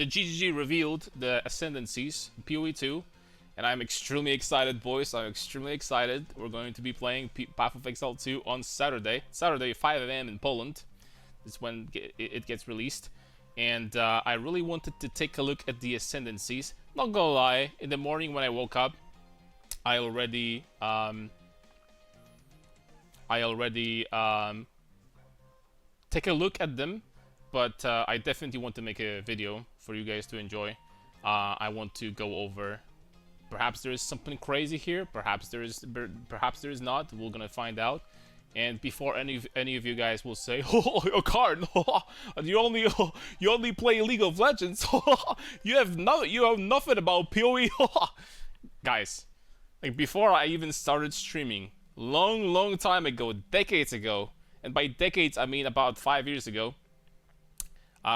the GGG revealed the Ascendancies, PoE 2, and I'm extremely excited, boys. I'm extremely excited. We're going to be playing Path of Exile 2 on Saturday. Saturday, 5 AM in Poland. Is when it gets released. And I really wanted to take a look at the Ascendancies. Not gonna lie, in the morning when I woke up, I already take a look at them, but I definitely want to make a video for you guys to enjoy. I want to go over. Perhaps there is something crazy here. Perhaps there is not. We're gonna find out. And before any of you guys will say, "Oh, Karn, you only play League of Legends. you have nothing about PoE." Guys, like before I even started streaming, long time ago, decades ago, and by decades I mean about 5 years ago,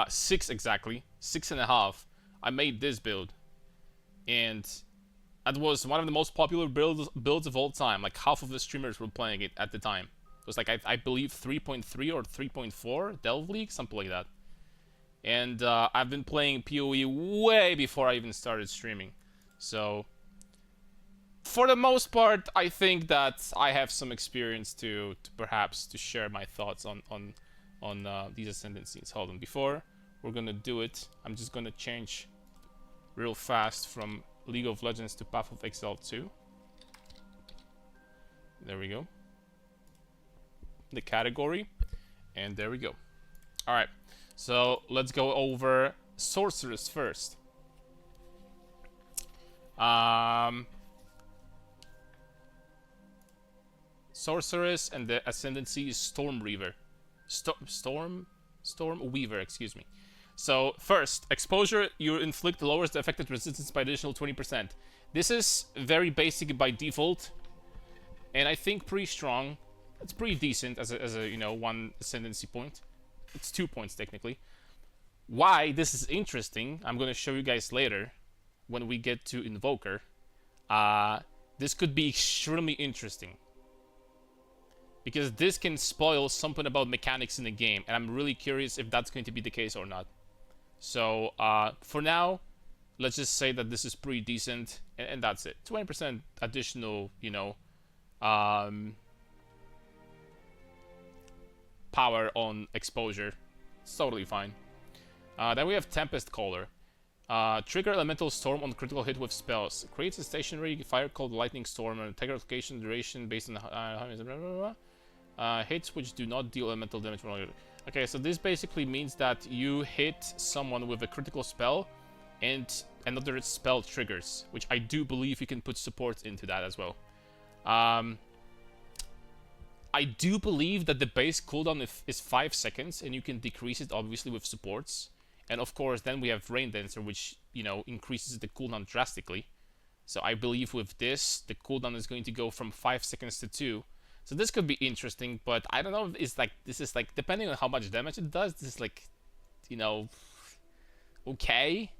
6 exactly, 6.5, I made this build, and that was one of the most popular builds of all time. Like half of the streamers were playing it at the time. It was like I believe 3.3 or 3.4 Delve League, something like that. And I've been playing PoE way before I even started streaming. So for the most part, I think that I have some experience to perhaps to share my thoughts on these ascendancies. Hold on, before we're gonna do it, I'm just gonna change real fast from League of Legends to Path of Exile 2. There we go. The category, and there we go. Alright, so let's go over Sorceress first. Sorceress and the Ascendancy is Storm Weaver. Storm Weaver, excuse me. So first, exposure you inflict lowers the affected resistance by additional 20%. This is very basic by default, and I think pretty strong. It's pretty decent as a you know, 1 ascendancy point. It's 2 points technically. Why this is interesting, I'm gonna show you guys later when we get to Invoker. This could be extremely interesting, because this can spoil something about mechanics in the game, and I'm really curious if that's going to be the case or not. So for now, let's just say that this is pretty decent, and that's it. 20% additional, you know, power on exposure. It's totally fine. Then we have Tempest Caller. Trigger Elemental Storm on critical hit with spells. Creates a stationary fire called Lightning Storm and target location duration based on hits which do not deal elemental damage. Okay, so this basically means that you hit someone with a critical spell and another spell triggers, which I do believe you can put supports into that as well. I do believe that the base cooldown is 5 seconds, and you can decrease it obviously with supports. And of course, then we have Rain Dancer, which, you know, increases the cooldown drastically. So I believe with this, the cooldown is going to go from 5 seconds to 2. So this could be interesting, but I don't know if it's like, this is like, depending on how much damage it does, this is like, you know, okay.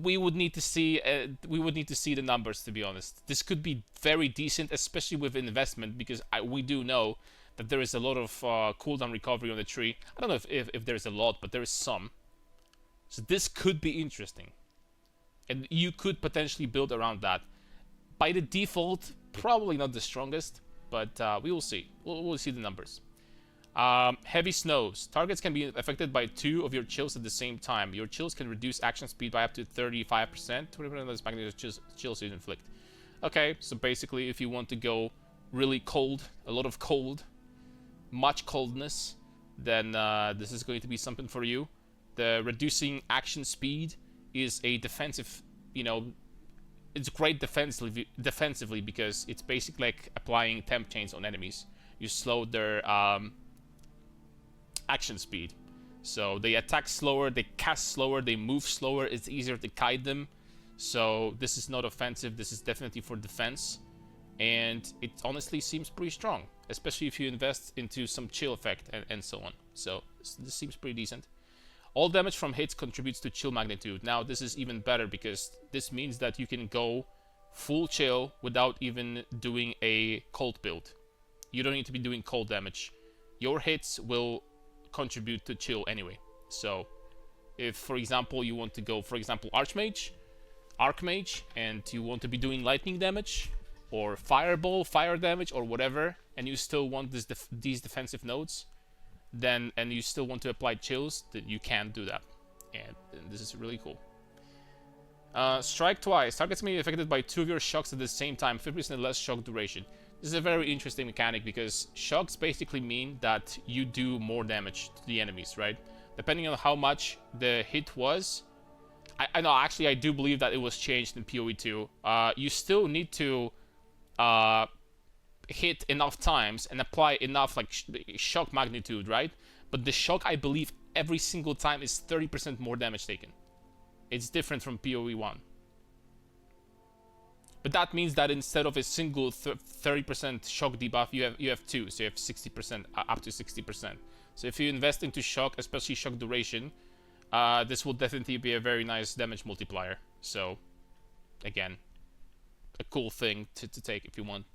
We would need to see the numbers, to be honest. This could be very decent, especially with investment, because we do know that there is a lot of cooldown recovery on the tree. I don't know if there's a lot, but there is some. So this could be interesting, and you could potentially build around that. By the default, probably not the strongest, but we will see. We'll see the numbers. Heavy Snows. Targets can be affected by 2 of your chills at the same time. Your chills can reduce action speed by up to 35%. 20% of this magnitude chills you inflict. Okay, so basically if you want to go really cold, a lot of cold, much coldness, then this is going to be something for you. The reducing action is a defensive, you know, it's great defensively because it's basically like applying temp chains on enemies. You slow their action speed. So they attack slower, they cast slower, they move slower, it's easier to kite them. So this is not offensive, this is definitely for defense. And it honestly seems pretty strong, especially if you invest into some chill effect and so on. So this seems pretty decent. All damage from hits contributes to chill magnitude. Now this is even better because this means that you can go full chill without even doing a cold build. You don't need to be doing cold damage. Your hits will contribute to chill anyway. So If, for example, you want to go, for example, Archmage, and you want to be doing lightning damage, or Fireball, fire damage, or whatever, and you still want these defensive nodes, then, and you still want to apply chills, then you can do that. And this is really cool. Strike twice. Targets may be affected by 2 of your shocks at the same time, 50% less shock duration. This is a very interesting mechanic because shocks basically mean that you do more damage to the enemies, right? Depending on how much the hit was. I know, actually, I do believe that it was changed in PoE 2. You still need to hit enough times and apply enough like shock magnitude, right? But the shock, I believe, every single time is 30% more damage taken. It's different from PoE 1. But that means that instead of a single 30% shock debuff, you have 2, so you have 60%, up to 60%. So if you invest into shock, especially shock duration, this will definitely be a very nice damage multiplier. So, again, a cool thing to take if you want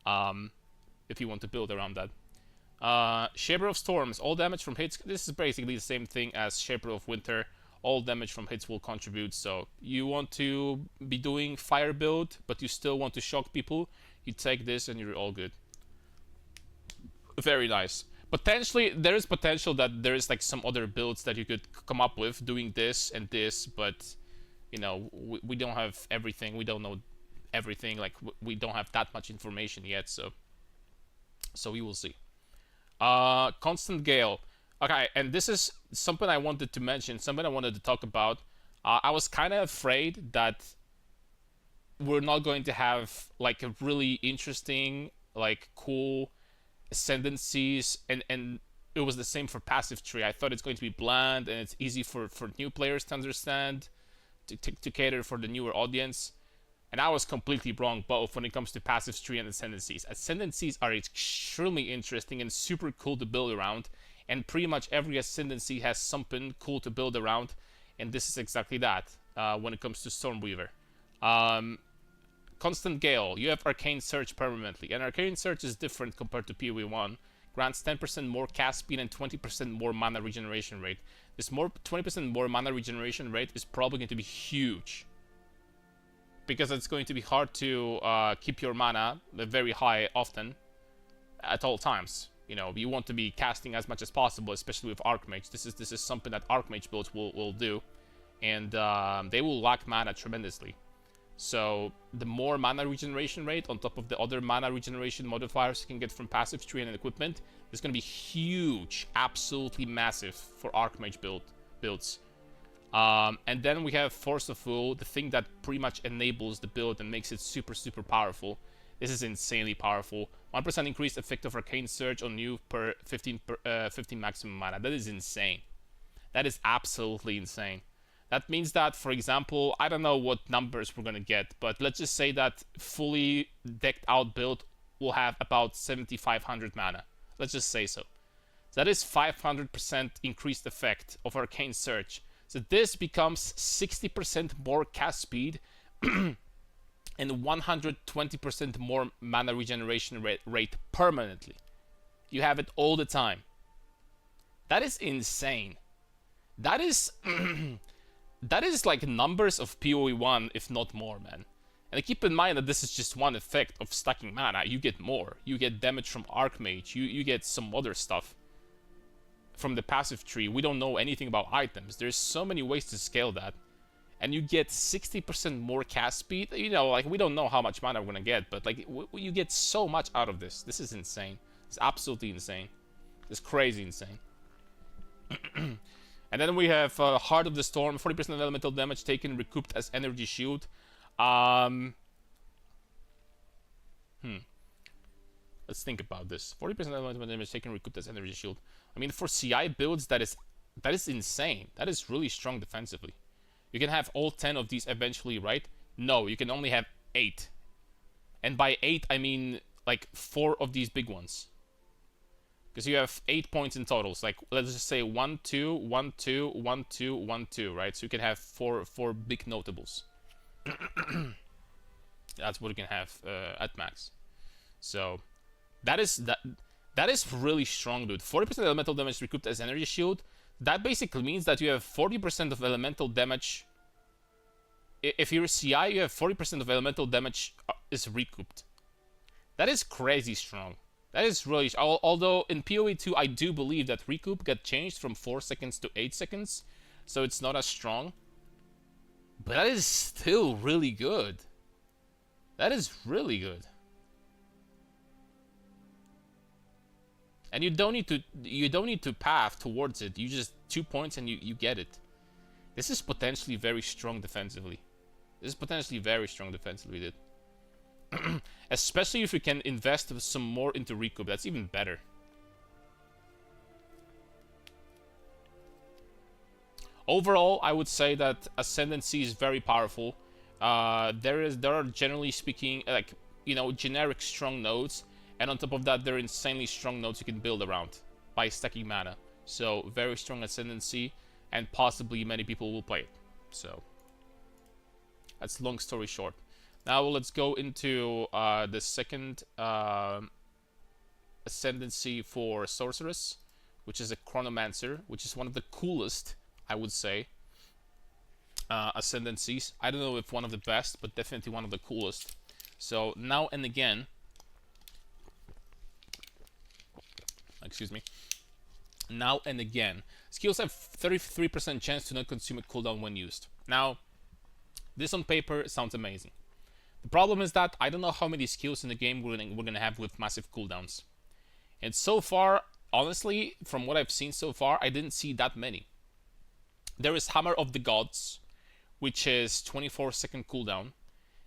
to build around that. Shaper of Storms, all damage from hits. This is basically the same thing as Shaper of Winter. All damage from hits will contribute, so you want to be doing fire build, but you still want to shock people, you take this and you're all good. Very nice. Potentially, there is potential that there is like some other builds that you could come up with doing this and this, but you know, we don't have everything, we don't know everything, like we don't have that much information yet, so we will see. Constant Gale. Okay, and this is something I wanted to mention, something I wanted to talk about. I was kind of afraid that we're not going to have like a really interesting, like cool ascendancies, and it was the same for passive tree. I thought it's going to be bland and it's easy for new players to understand, to cater for the newer audience. And I was completely wrong both when it comes to passive tree and ascendancies. Ascendancies are extremely interesting and super cool to build around. And pretty much every ascendancy has something cool to build around, and this is exactly that when it comes to Stormweaver. Constant Gale, you have Arcane Surge permanently, and Arcane Surge is different compared to PoE 1. Grants 10% more cast speed and 20% more mana regeneration rate. This 20% more mana regeneration rate is probably going to be huge, because it's going to be hard to keep your mana very high often at all times. You know, you want to be casting as much as possible, especially with Archmage. This is something that Archmage builds will do, and they will lack mana tremendously. So the more mana regeneration rate on top of the other mana regeneration modifiers you can get from passive tree and equipment is going to be huge, absolutely massive for Archmage builds. And then we have Force of Will, the thing that pretty much enables the build and makes it super, super powerful. This is insanely powerful. 1% increased effect of Arcane Surge on you per 15 maximum mana. That is insane. That is absolutely insane. That means that, for example, I don't know what numbers we're gonna get, but let's just say that fully decked out build will have about 7,500 mana. Let's just say so. That is 500% increased effect of Arcane Surge. So this becomes 60% more cast speed and 120% more mana regeneration rate permanently. You have it all the time. That is insane. That is that is like numbers of PoE 1, if not more, man. And keep in mind that this is just one effect of stacking mana. You get more. You get damage from Archmage. You get some other stuff from the passive tree. We don't know anything about items. There's so many ways to scale that. And you get 60% more cast speed. You know, like, we don't know how much mana we're gonna get, but like, you get so much out of this. This is insane. It's absolutely insane. It's crazy insane. And then we have Heart of the Storm, 40% of elemental damage taken recouped as energy shield. Let's think about this. 40% of elemental damage taken recouped as energy shield. I mean, for CI builds, that is insane. That is really strong defensively. You can have all 10 of these eventually, right? No, you can only have 8. And by 8, I mean like 4 of these big ones. Because you have 8 points in total. So like, let's just say 1, 2, 1, 2, 1, 2, 1, 2, right? So you can have four big notables. That's what you can have at max. So that is really strong, dude. 40% elemental damage recouped as energy shield. That basically means that you have 40% of elemental damage. If you're CI, you have 40% of elemental damage is recouped. That is crazy strong. That is really... Although in PoE 2, I do believe that recoup got changed from 4 seconds to 8 seconds. So it's not as strong. But that is still really good. That is really good. And you don't need to path towards it. You just 2 points and you get it. This is potentially very strong defensively. Dude. Especially if we can invest some more into recoup. That's even better. Overall, I would say that Ascendancy is very powerful. There are generally speaking, like, you know, generic strong nodes, and on top of that, there are insanely strong nodes you can build around by stacking mana. So very strong Ascendancy, and possibly many people will play it. So that's long story short. Now let's go into the second Ascendancy for Sorceress, which is a Chronomancer, which is one of the coolest, I would say, Ascendancies. I don't know if one of the best, but definitely one of the coolest. So now and again, excuse me, now and again, skills have 33% chance to not consume a cooldown when used. Now, this on paper sounds amazing. The problem is that I don't know how many skills in the game we're gonna have with massive cooldowns. And so far, honestly, from what I've seen so far, I didn't see that many. There is Hammer of the Gods, which is 24-second cooldown.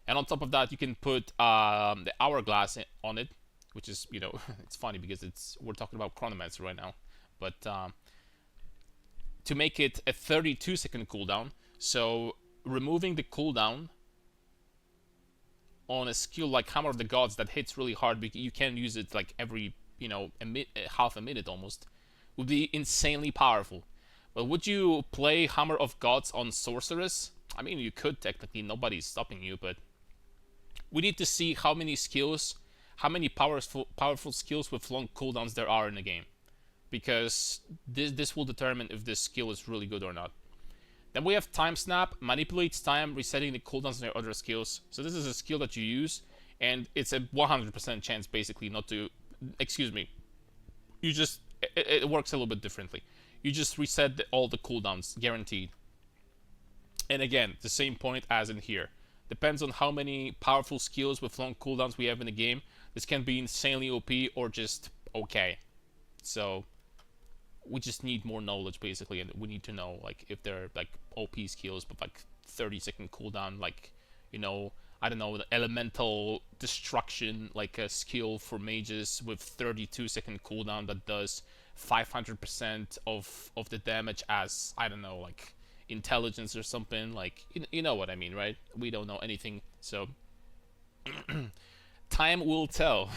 And on top of that, you can put the Hourglass on it, which is, you know, it's funny because we're talking about Chronomancer right now. But to make it a 32-second cooldown, so removing the cooldown on a skill like Hammer of the Gods that hits really hard, because you can use it like every, you know, half a minute almost, would be insanely powerful. But would you play Hammer of Gods on Sorceress? I mean, you could technically, nobody's stopping you, but we need to see how many skills, how many powerful skills with long cooldowns there are in the game, because this will determine if this skill is really good or not. Then we have Time Snap, manipulates time, resetting the cooldowns on your other skills. So this is a skill that you use, and it's a 100% chance basically not to, excuse me, you just, it works a little bit differently. You just reset all the cooldowns, guaranteed. And again, the same point as in here. Depends on how many powerful skills with long cooldowns we have in the game. This can be insanely OP or just okay. So we just need more knowledge basically, and we need to know like if they're like OP skills but like 30-second cooldown, like, you know, I don't know, the elemental destruction, like a skill for mages with 32-second cooldown that does 500% of the damage as, I don't know, like intelligence or something, like, you know what I mean, right? We don't know anything, so time will tell.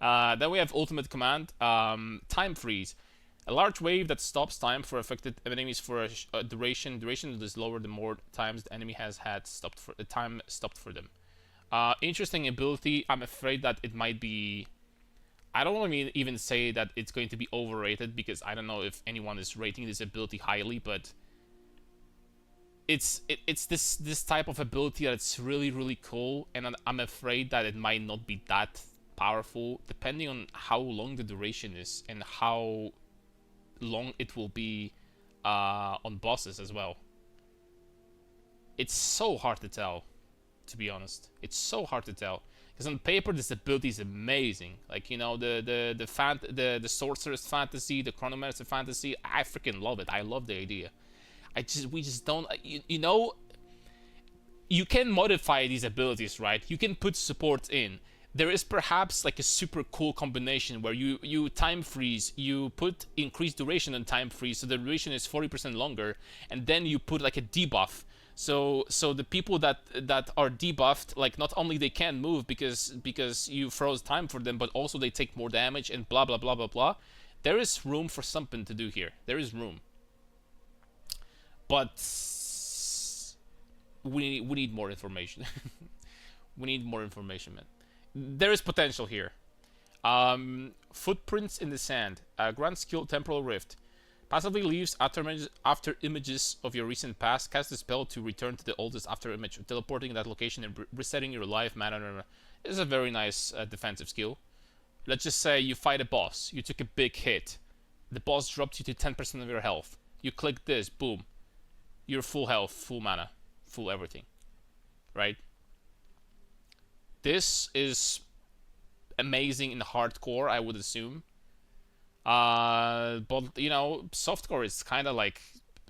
Then we have ultimate command, time freeze. A large wave that stops time for affected enemies for a duration. Duration that is lower the more times the enemy has had time stopped for them. Interesting ability. I'm afraid that it might be... I don't want to even say that it's going to be overrated, because I don't know if anyone is rating this ability highly, but it's this type of ability that's really, really cool, and I'm afraid that it might not be that powerful, depending on how long the duration is and how long it will be on bosses as well. It's so hard to tell, to be honest. It's so hard to tell, because on paper this ability is amazing. Like, you know, the Sorceress fantasy, the Chronomancer fantasy, I freaking love it. I love the idea. We just don't, you know, you can modify these abilities, right? You can put support in. There is perhaps like a super cool combination where you time freeze, you put increased duration on time freeze, so the duration is 40% longer, and then you put like a debuff. So the people that are debuffed, like, not only they can't move because you froze time for them, but also they take more damage and blah blah blah blah blah. There is room for something to do here. There is room. But we need more information. We need more information, man. There is potential here. Footprints in the sand. Grant skill Temporal Rift. Passively leaves after images of your recent past. Cast the spell to return to the oldest after image, teleporting that location and resetting your life mana. This is a very nice defensive skill. Let's just say you fight a boss. You took a big hit. The boss dropped you to 10% of your health. You click this, boom. You're full health, full mana, full everything. Right? This is amazing in hardcore, I would assume. But you know, softcore is kind of like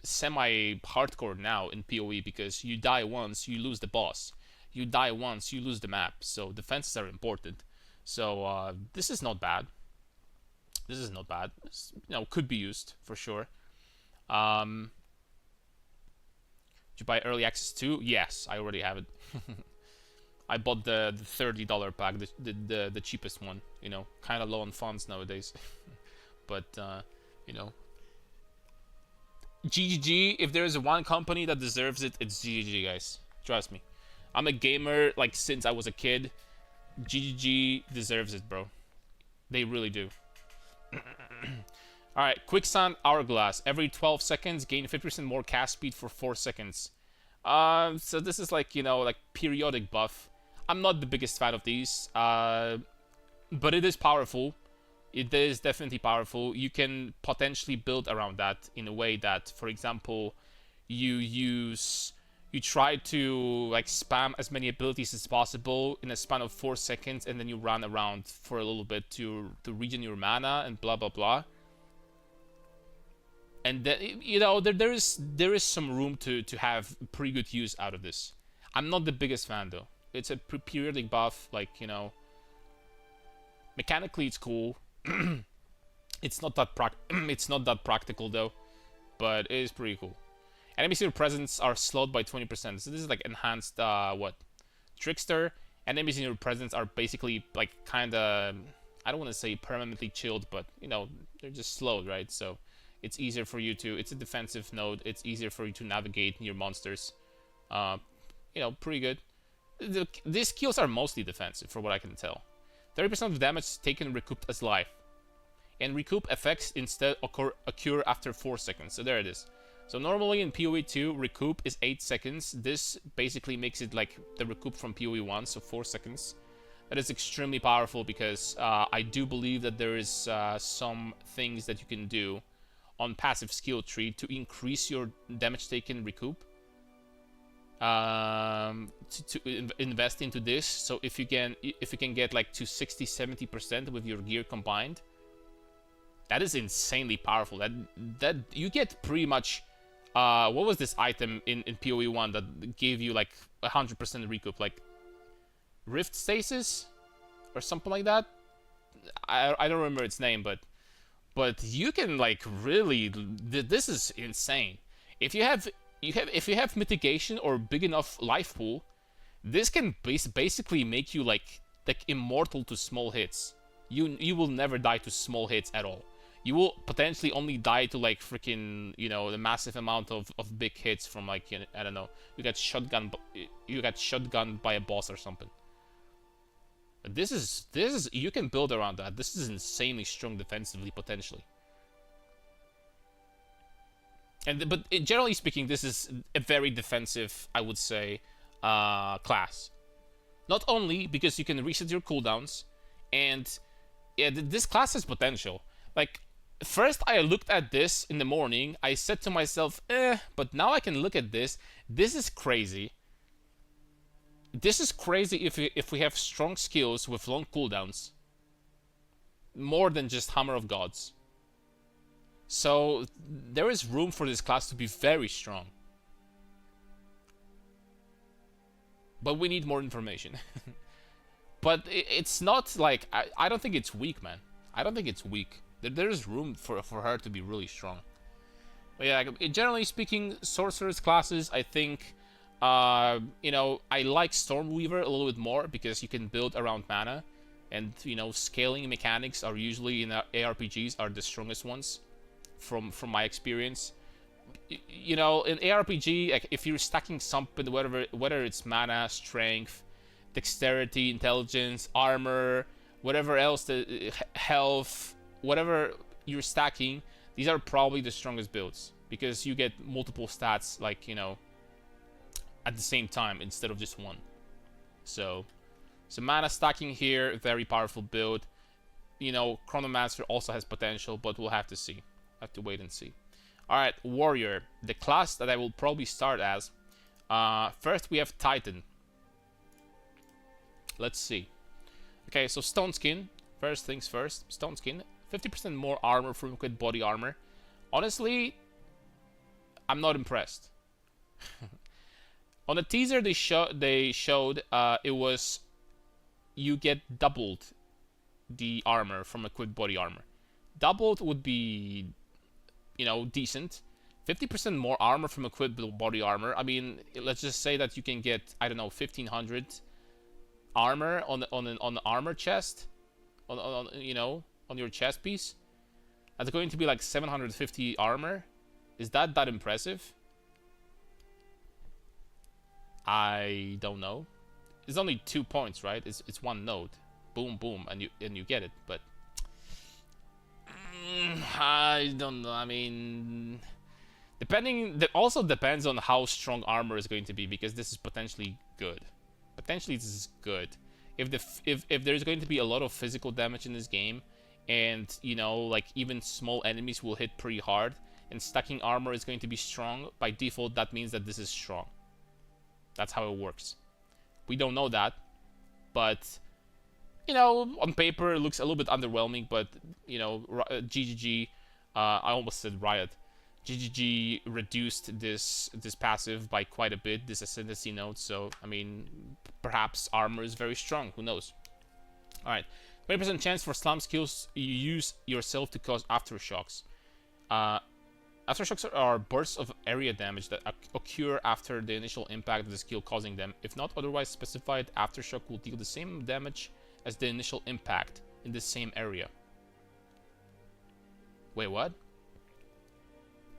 semi-hardcore now in PoE because you die once, you lose the boss. You die once, you lose the map. So defenses are important. So this is not bad. This is not bad. This, you know, could be used for sure. Did you buy early access too? Yes, I already have it. I bought the $30 pack, the cheapest one. You know, kind of low on funds nowadays. But you know, GGG. If there is one company that deserves it, it's GGG, guys. Trust me. I'm a gamer like since I was a kid. GGG deserves it, bro. They really do. Alright, Quicksand Hourglass. Every 12 seconds, gain 50% more cast speed for 4 seconds. So this is like, you know, like periodic buff. I'm not the biggest fan of these, but it is powerful. It is definitely powerful. You can potentially build around that in a way that, for example, you try to like spam as many abilities as possible in a span of 4 seconds, and then you run around for a little bit to regen your mana and blah blah blah. And then, you know, there is some room to have pretty good use out of this. I'm not the biggest fan though. It's a periodic buff, like, you know, mechanically it's cool. It's not that practical though, but it is pretty cool. Enemies in your presence are slowed by 20%. So this is like enhanced Trickster. Enemies in your presence are basically like kinda, I don't want to say permanently chilled, but you know, they're just slowed, right? So it's easier for you to, it's a defensive node, it's easier for you to navigate near monsters. You know, pretty good. These skills are mostly defensive, for what I can tell. 30% of damage taken recouped as life. And recoup effects instead occur after 4 seconds. So there it is. So normally in PoE 2, recoup is 8 seconds. This basically makes it like the recoup from PoE 1, so 4 seconds. That is extremely powerful because I do believe that there is some things that you can do on passive skill tree to increase your damage taken recoup. To invest into this. So if you can get like to 60-70% with your gear combined, that is insanely powerful. That you get pretty much what was this item in PoE 1 that gave you like 100% recoup, like Rift Stasis or something like that? I don't remember its name, but you can like really, this is insane. If you have mitigation or big enough life pool, this can basically make you like immortal to small hits. You will never die to small hits at all. You will potentially only die to like freaking, you know, the massive amount of big hits from like, you know, I don't know, you got shotgunned by a boss or something. But this is you can build around that. This is insanely strong defensively potentially. But generally speaking, this is a very defensive, I would say, class. Not only because you can reset your cooldowns, and yeah, this class has potential. Like, first I looked at this in the morning, I said to myself, but now I can look at this. This is crazy. This is crazy if we have strong skills with long cooldowns. More than just Hammer of Gods. So there is room for this class to be very strong. But we need more information. But it's not like, I don't think it's weak, man. I don't think it's weak. There is room for her to be really strong. But yeah, generally speaking, Sorceress classes, I think, you know, I like Stormweaver a little bit more because you can build around mana. And, you know, scaling mechanics are usually in ARPGs are the strongest ones. From my experience, you know, in ARPG, like, if you're stacking something, whether it's mana, strength, dexterity, intelligence, armor, whatever else, the health, whatever you're stacking, these are probably the strongest builds because you get multiple stats, like, you know, at the same time instead of just one. So mana stacking here, very powerful build. You know, Chronomancer also has potential, but we'll have to see. Have to wait and see. Alright, Warrior. The class that I will probably start as. First we have Titan. Let's see. Okay, so Stone Skin. First things first. Stone Skin. 50% more armor from liquid body armor. Honestly, I'm not impressed. On the teaser they showed it was you get doubled the armor from equipped body armor. Doubled would be, you know, decent. 50% more armor from equipped body armor. I mean, let's just say that you can get, I don't know, 1500 armor on the armor chest, on you know, on your chest piece. That's going to be like 750 armor. Is that impressive? I don't know. It's only 2 points, right? It's one node. Boom, boom, and you get it. But I don't know. I mean, also depends on how strong armor is going to be, because this is potentially good. Potentially this is good. If there's going to be a lot of physical damage in this game, and you know, like even small enemies will hit pretty hard, and stacking armor is going to be strong, by default that means that this is strong. That's how it works. We don't know that, but you know, on paper it looks a little bit underwhelming, but you know, GGG, I almost said Riot. GGG reduced this passive by quite a bit, this Ascendancy node, so I mean, perhaps armor is very strong, who knows. Alright, 20% chance for slam skills you use yourself to cause aftershocks. Aftershocks are bursts of area damage that occur after the initial impact of the skill causing them. If not otherwise specified, aftershock will deal the same damage as the initial impact in the same area. Wait, what?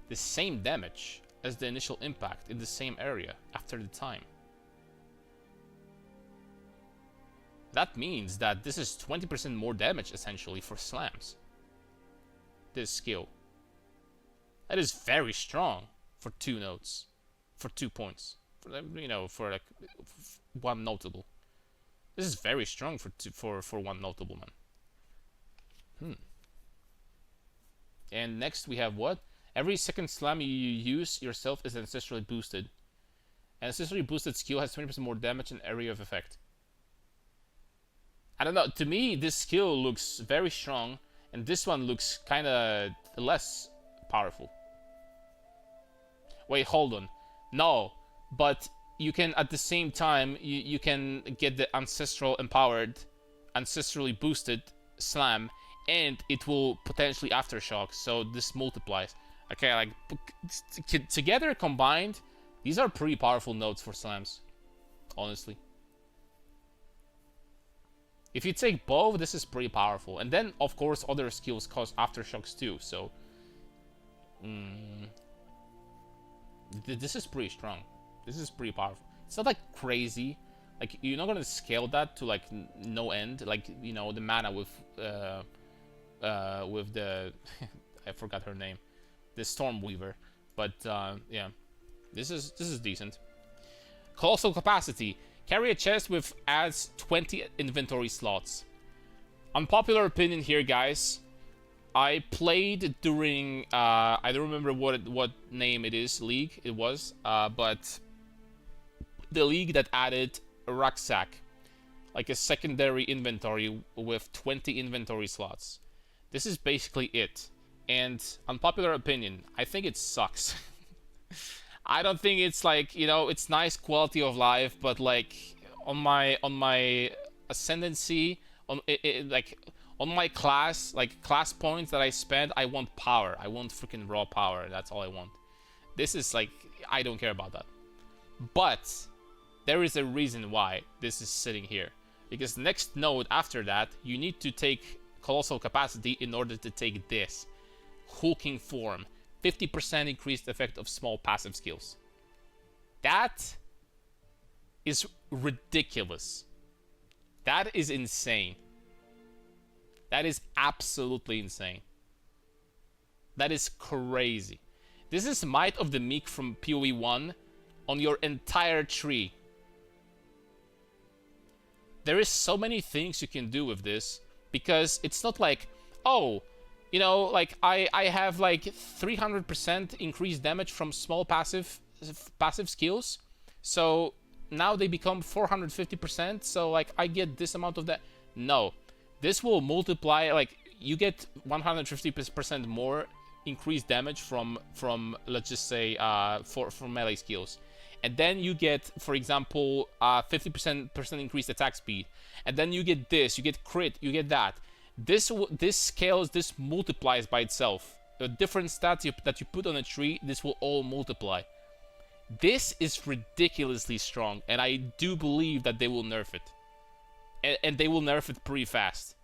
The same damage as the initial impact in the same area after the time. That means that this is 20% more damage essentially for slams. This skill. That is very strong for 2 nodes, for 2 points. For, you know, for like one notable. This is very strong for one notable, man. And next we have what? Every second slam you use yourself is ancestrally boosted. An ancestrally boosted skill has 20% more damage and area of effect. I don't know. To me, this skill looks very strong, and this one looks kind of less powerful. Wait, hold on. No, but you can, at the same time, you can get the ancestral empowered, ancestrally boosted slam, and it will potentially aftershock, so this multiplies. Okay, like, together, combined, these are pretty powerful nodes for slams, honestly. If you take both, this is pretty powerful. And then, of course, other skills cause aftershocks too, so... This is pretty strong. This is pretty powerful. It's not like crazy. Like, you're not gonna scale that to like no end. Like, you know, the mana with the I forgot her name, the Stormweaver. But yeah, this is decent. Colossal capacity. Carry a chest with adds 20 inventory slots. Unpopular opinion here, guys. I played during I don't remember what name it is, league it was, but the league that added a rucksack, like a secondary inventory with 20 inventory slots. This is basically it. And unpopular opinion, I think it sucks. I don't think it's like, you know, it's nice quality of life, but like on my ascendancy, like on my class, like class points that I spend, I want power. I want freaking raw power. That's all I want. This is like, I don't care about that. But there is a reason why this is sitting here. Because next node after that, you need to take colossal capacity in order to take this. Hulking form. 50% increased effect of small passive skills. That is ridiculous. That is insane. That is absolutely insane. That is crazy. This is Might of the Meek from PoE 1 on your entire tree. There is so many things you can do with this, because it's not like, oh, you know, like I have like 300% increased damage from small passive skills, so now they become 450%, so like I get this amount of that. No, this will multiply, like you get 150% more increased damage from let's just say from melee skills. And then you get, for example, 50% increased attack speed. And then you get this, you get crit, you get that. This scales, this multiplies by itself. The different stats that you put on a tree, this will all multiply. This is ridiculously strong, and I do believe that they will nerf it. And they will nerf it pretty fast.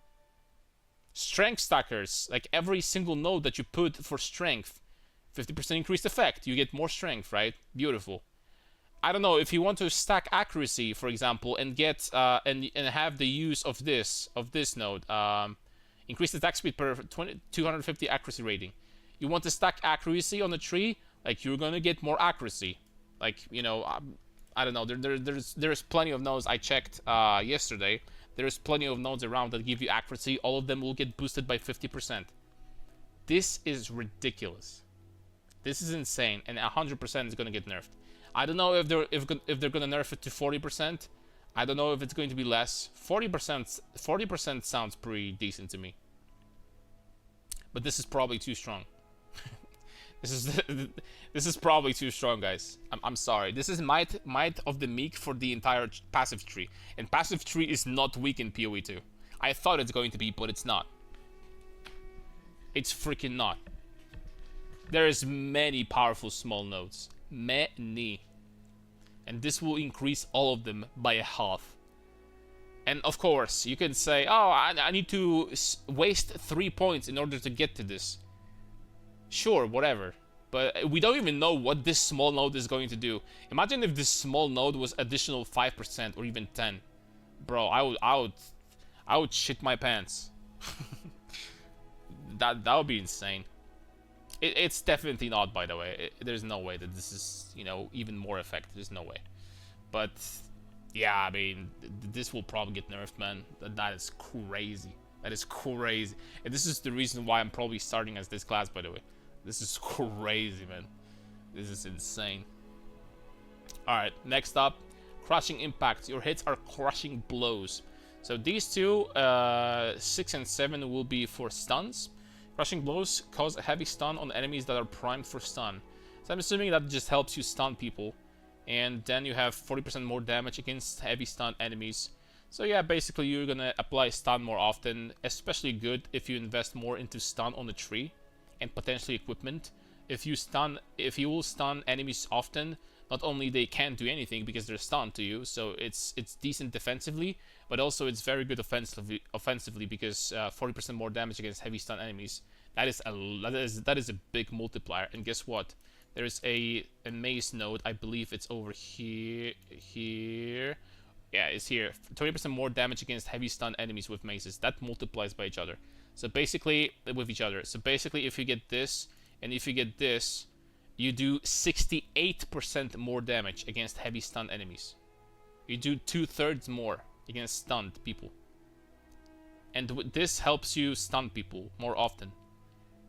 Strength stackers, like every single node that you put for strength, 50% increased effect, you get more strength, right? Beautiful. I don't know, if you want to stack accuracy, for example, and get and have the use of this node, increase attack speed per 250 accuracy rating. You want to stack accuracy on the tree, like you're gonna get more accuracy. Like, you know, I don't know. There's plenty of nodes I checked yesterday. There's plenty of nodes around that give you accuracy. All of them will get boosted by 50%. This is ridiculous. This is insane, and 100% is gonna get nerfed. I don't know if they're gonna nerf it to 40%. I don't know if it's going to be less. 40% sounds pretty decent to me. But this is probably too strong. This is probably too strong, guys. I'm sorry. This is might of the meek for the entire passive tree, and passive tree is not weak in PoE 2. I thought it's going to be, but it's not. It's freaking not. There's many powerful small nodes. Many. And this will increase all of them by a half. And of course, you can say, oh, I need to waste 3 points in order to get to this. Sure, whatever. But we don't even know what this small node is going to do. Imagine if this small node was additional 5% or even 10. Bro, I would shit my pants. That would be insane. It's definitely not, by the way. There's no way that this is, you know, even more effective. There's no way. But yeah, I mean, this will probably get nerfed, man. That is crazy. That is crazy. And this is the reason why I'm probably starting as this class, by the way. This is crazy, man. This is insane. Alright, next up, crushing impacts. Your hits are crushing blows. So these two, 6 and 7, will be for stuns. Crushing blows cause a heavy stun on enemies that are primed for stun. So I'm assuming that just helps you stun people. And then you have 40% more damage against heavy stun enemies. So yeah, basically you're gonna apply stun more often. Especially good if you invest more into stun on the tree and potentially equipment. If you will stun enemies often, not only they can't do anything because they're stunned to you, so it's decent defensively, but also it's very good offensively because 40% more damage against heavy stun enemies. That is a big multiplier. And guess what? There's a mace node. I believe it's over here. Yeah, it's here. 20% more damage against heavy stun enemies with maces. That multiplies by each other. So basically, with each other. So basically, if you get this and if you get this, you do 68% more damage against heavy stun enemies. You do 2/3 more against stunned people. And this helps you stun people more often.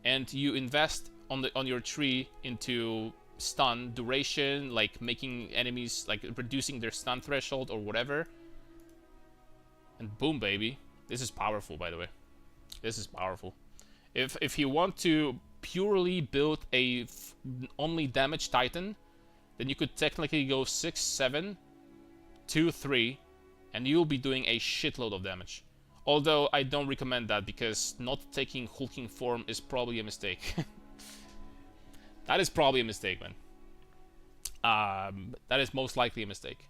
And you invest on your tree into stun duration, like making enemies, like reducing their stun threshold or whatever. And boom, baby. This is powerful, by the way. This is powerful. If you want to purely build a only damage titan, then you could technically go 6, 7, 2, 3, and you'll be doing a shitload of damage. Although I don't recommend that because not taking hulking form is probably a mistake. That is probably a mistake, man. That is most likely a mistake.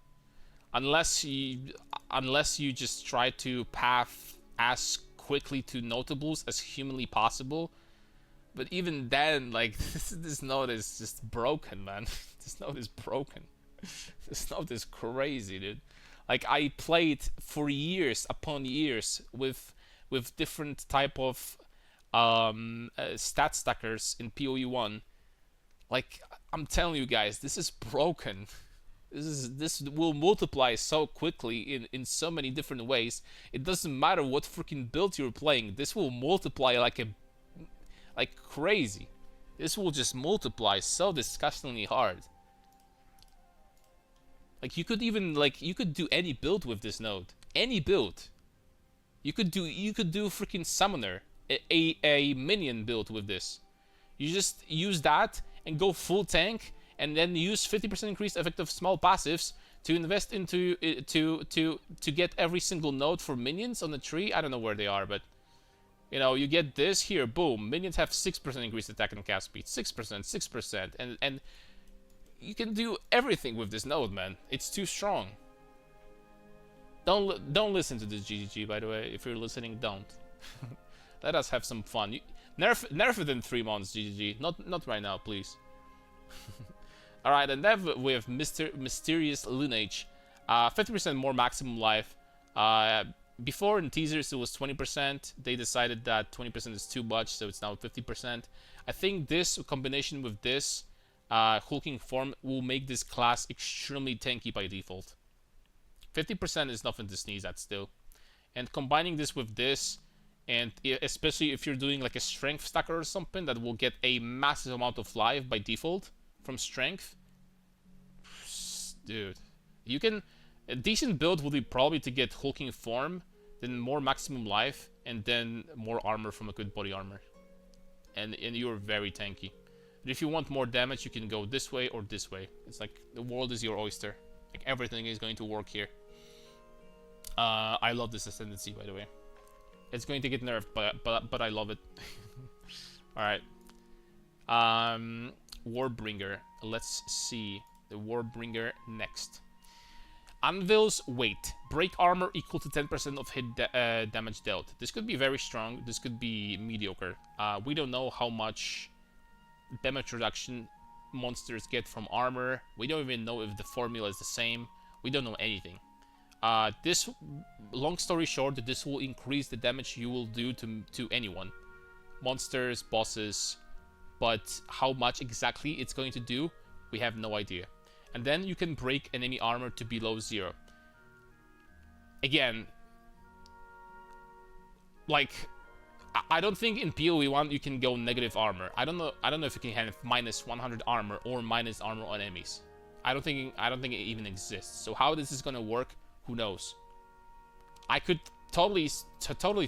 Unless you just try to path as quickly to notables as humanly possible. But even then, like, this node is just broken, man. This node is broken. This node is crazy, dude. Like, I played for years upon years with different type of stat stackers in PoE 1. Like, I'm telling you guys, this is broken. This will multiply so quickly in so many different ways. It doesn't matter what freaking build you're playing. This will multiply like crazy. This will just multiply so disgustingly hard. Like, you could even you could do any build with this node. Any build. You could do freaking summoner, a minion build with this. You just use that and go full tank, and then use 50% increased effective small passives to invest into to get every single node for minions on the tree. I don't know where they are, but you know, you get this here. Boom, minions have 6% increased attack and cast speed, 6%, and you can do everything with this node, man. It's too strong. Don't listen to this GGG, by the way. If you're listening, don't. Let us have some fun. Nerf it in 3 months, GGG. Not right now, please. Alright, and then we have Mysterious Lunage. 50% more maximum life. Before in teasers it was 20%. They decided that 20% is too much, so it's now 50%. I think this combination with this hulking form will make this class extremely tanky by default. 50% is nothing to sneeze at still. And combining this with this, and especially if you're doing like a strength stacker or something that will get a massive amount of life by default from strength. Dude, you can... A decent build would be probably to get hulking form, then more maximum life, and then more armor from a good body armor. And you're very tanky. But if you want more damage, you can go this way or this way. It's like the world is your oyster. Like, everything is going to work here. I love this Ascendancy, by the way. It's going to get nerfed, but I love it. Alright. Warbringer. Let's see the Warbringer next. Anvil's weight. Break armor equal to 10% of hit damage dealt. This could be very strong. This could be mediocre. We don't know how much damage reduction monsters get from armor. We don't even know if the formula is the same. We don't know anything. This, long story short, this will increase the damage you will do to anyone. Monsters, bosses, but how much exactly it's going to do, we have no idea. And then you can break enemy armor to below 0. Again, like, I don't think in PoE 1 you can go negative armor. I don't know if you can have minus 100 armor or minus armor on enemies. I don't think it even exists. So how this is gonna work, who knows? I could totally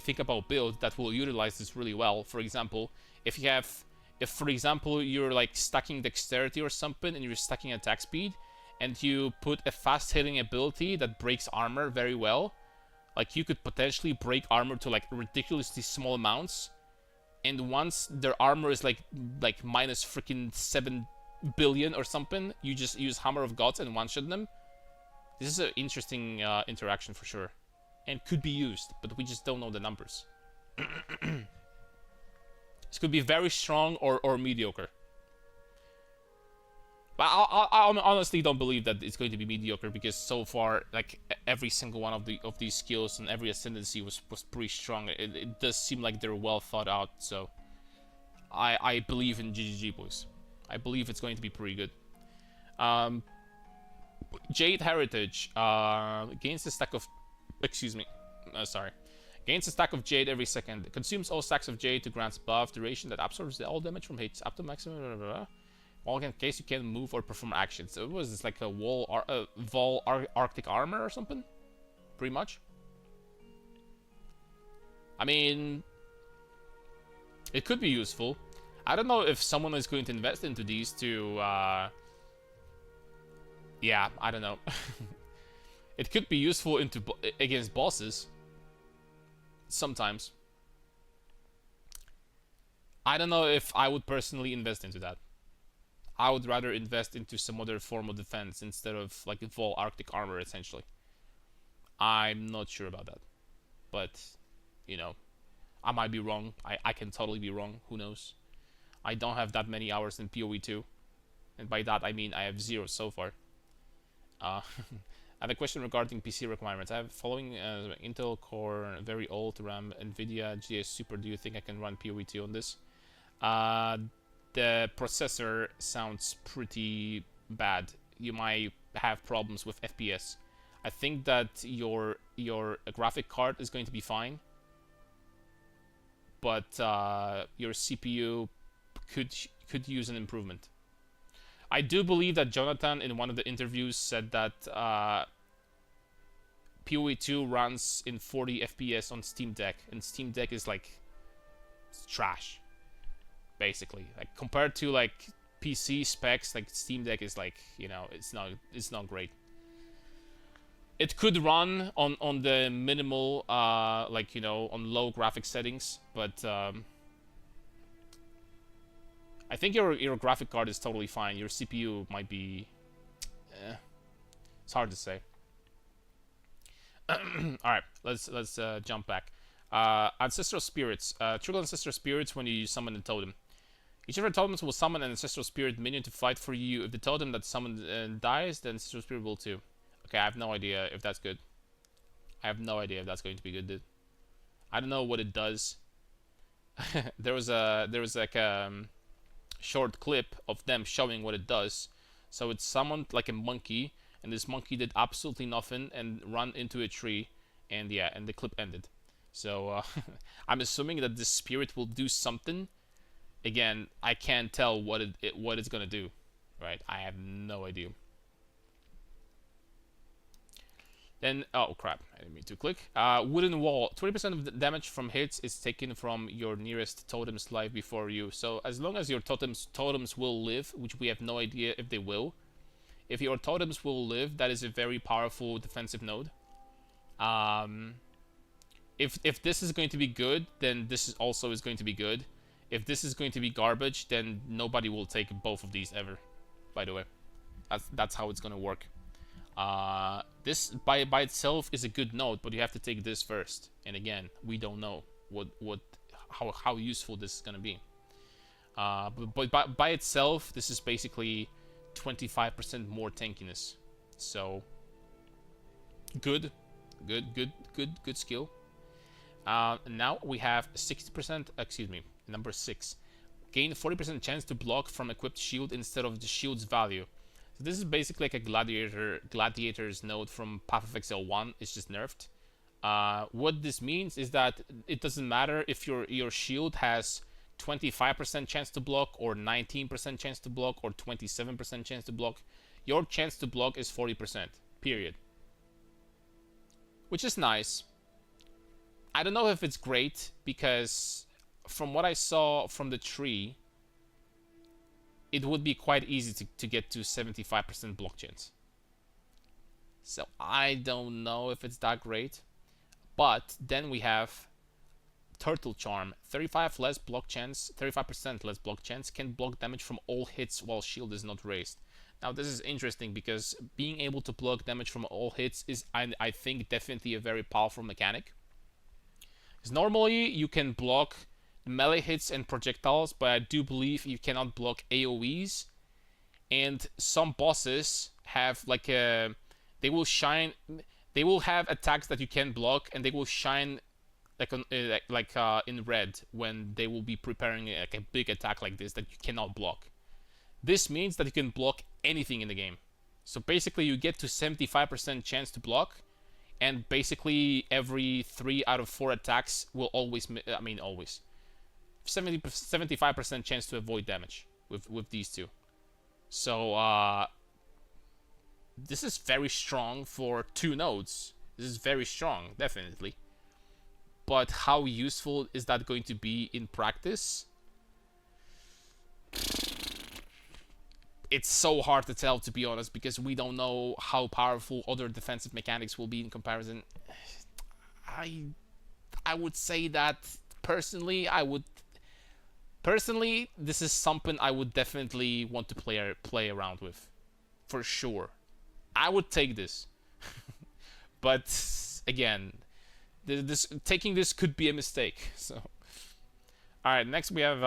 think about builds that will utilize this really well. For example, if for example you're like stacking dexterity or something and you're stacking attack speed, and you put a fast hitting ability that breaks armor very well, like you could potentially break armor to like ridiculously small amounts, and once their armor is like minus freaking 7 billion or something, you just use Hammer of Gods and one-shot them. This is an interesting interaction for sure, and could be used, but we just don't know the numbers. This could be very strong or mediocre. But I honestly don't believe that it's going to be mediocre, because so far, like, every single one of these skills and every ascendancy was pretty strong. It does seem like they're well thought out, so I believe in GGG, boys. I believe it's going to be pretty good. Jade Heritage gains a stack of... Excuse me. Sorry. Gains a stack of Jade every second. Consumes all stacks of Jade to grant buff duration that absorbs all damage from hits up to maximum. Blah, blah, blah. All in case you can move or perform actions. So was this like a Vol Arctic armor or something? Pretty much. I mean, it could be useful. I don't know if someone is going to invest into these to... yeah, I don't know. It could be useful against bosses. Sometimes. I don't know if I would personally invest into that. I would rather invest into some other form of defense instead of like Vol Arctic armor, essentially. I'm not sure about that. But, you know, I might be wrong. I can totally be wrong. Who knows? I don't have that many hours in PoE 2. And by that I mean I have 0 so far. I have a question regarding PC requirements. I have following Intel Core, very old RAM, NVIDIA GS Super. Do you think I can run PoE2 on this? The processor sounds pretty bad. You might have problems with FPS. I think that your graphic card is going to be fine, but your CPU could use an improvement. I do believe that Jonathan in one of the interviews said that PoE2 runs in 40 FPS on Steam Deck, and Steam Deck is like trash, basically. Like compared to like PC specs, like Steam Deck is like, you know, it's not great. It could run on the minimal, like, you know, on low graphic settings, but I think your graphic card is totally fine. Your CPU might be... it's hard to say. Alright, let's jump back. Ancestral Spirits. Trigger Ancestral Spirits when you summon a totem. Each of your totems will summon an Ancestral Spirit minion to fight for you. If the totem that summoned dies, then Ancestral Spirit will too. Okay, I have no idea if that's good. I have no idea if that's going to be good, dude. I don't know what it does. there was like a short clip of them showing what it does. So it summoned like a monkey, and this monkey did absolutely nothing and ran into a tree, and yeah, and the clip ended. So I'm assuming that this spirit will do something. Again, I can't tell what it's gonna do, right? I have no idea. Then, oh crap, I didn't mean to click. Wooden Wall. 20% of the damage from hits is taken from your nearest totem's life before you. So as long as your totems will live, which we have no idea if they will. If your totems will live, that is a very powerful defensive node. If this is going to be good, then this is also going to be good. If this is going to be garbage, then nobody will take both of these ever. By the way, that's how it's gonna work. This by itself is a good node, but you have to take this first. And again, we don't know how useful this is gonna be. But by itself, this is basically 25% more tankiness. So good skill. Now we have 60%. Excuse me, number 6. Gain 40% chance to block from equipped shield instead of the shield's value. So this is basically like a gladiator's node from Path of Exile 1. It's just nerfed. What this means is that it doesn't matter if your shield has 25% chance to block, or 19% chance to block, or 27% chance to block. Your chance to block is 40%. Period. Which is nice. I don't know if it's great, because from what I saw from the tree, it would be quite easy to get to 75% block chance. So I don't know if it's that great. But then we have Turtle Charm. 35% less block chance, can block damage from all hits while shield is not raised. Now this is interesting because being able to block damage from all hits is, I think, definitely a very powerful mechanic. Because normally you can block melee hits and projectiles, but I do believe you cannot block AoEs. And some bosses have like they will have attacks that you can block, and they will shine like in red when they will be preparing like a big attack like this that you cannot block. This means that you can block anything in the game. So basically you get to 75% chance to block, and basically every 3 out of 4 attacks will always, 75% chance to avoid damage with these two. So this is very strong for 2 nodes. This is very strong, definitely. But how useful is that going to be in practice? It's so hard to tell, to be honest, because we don't know how powerful other defensive mechanics will be in comparison. I would say that personally, this is something I would definitely want to play around with, for sure. I would take this, but again, taking this could be a mistake. So, all right, next we have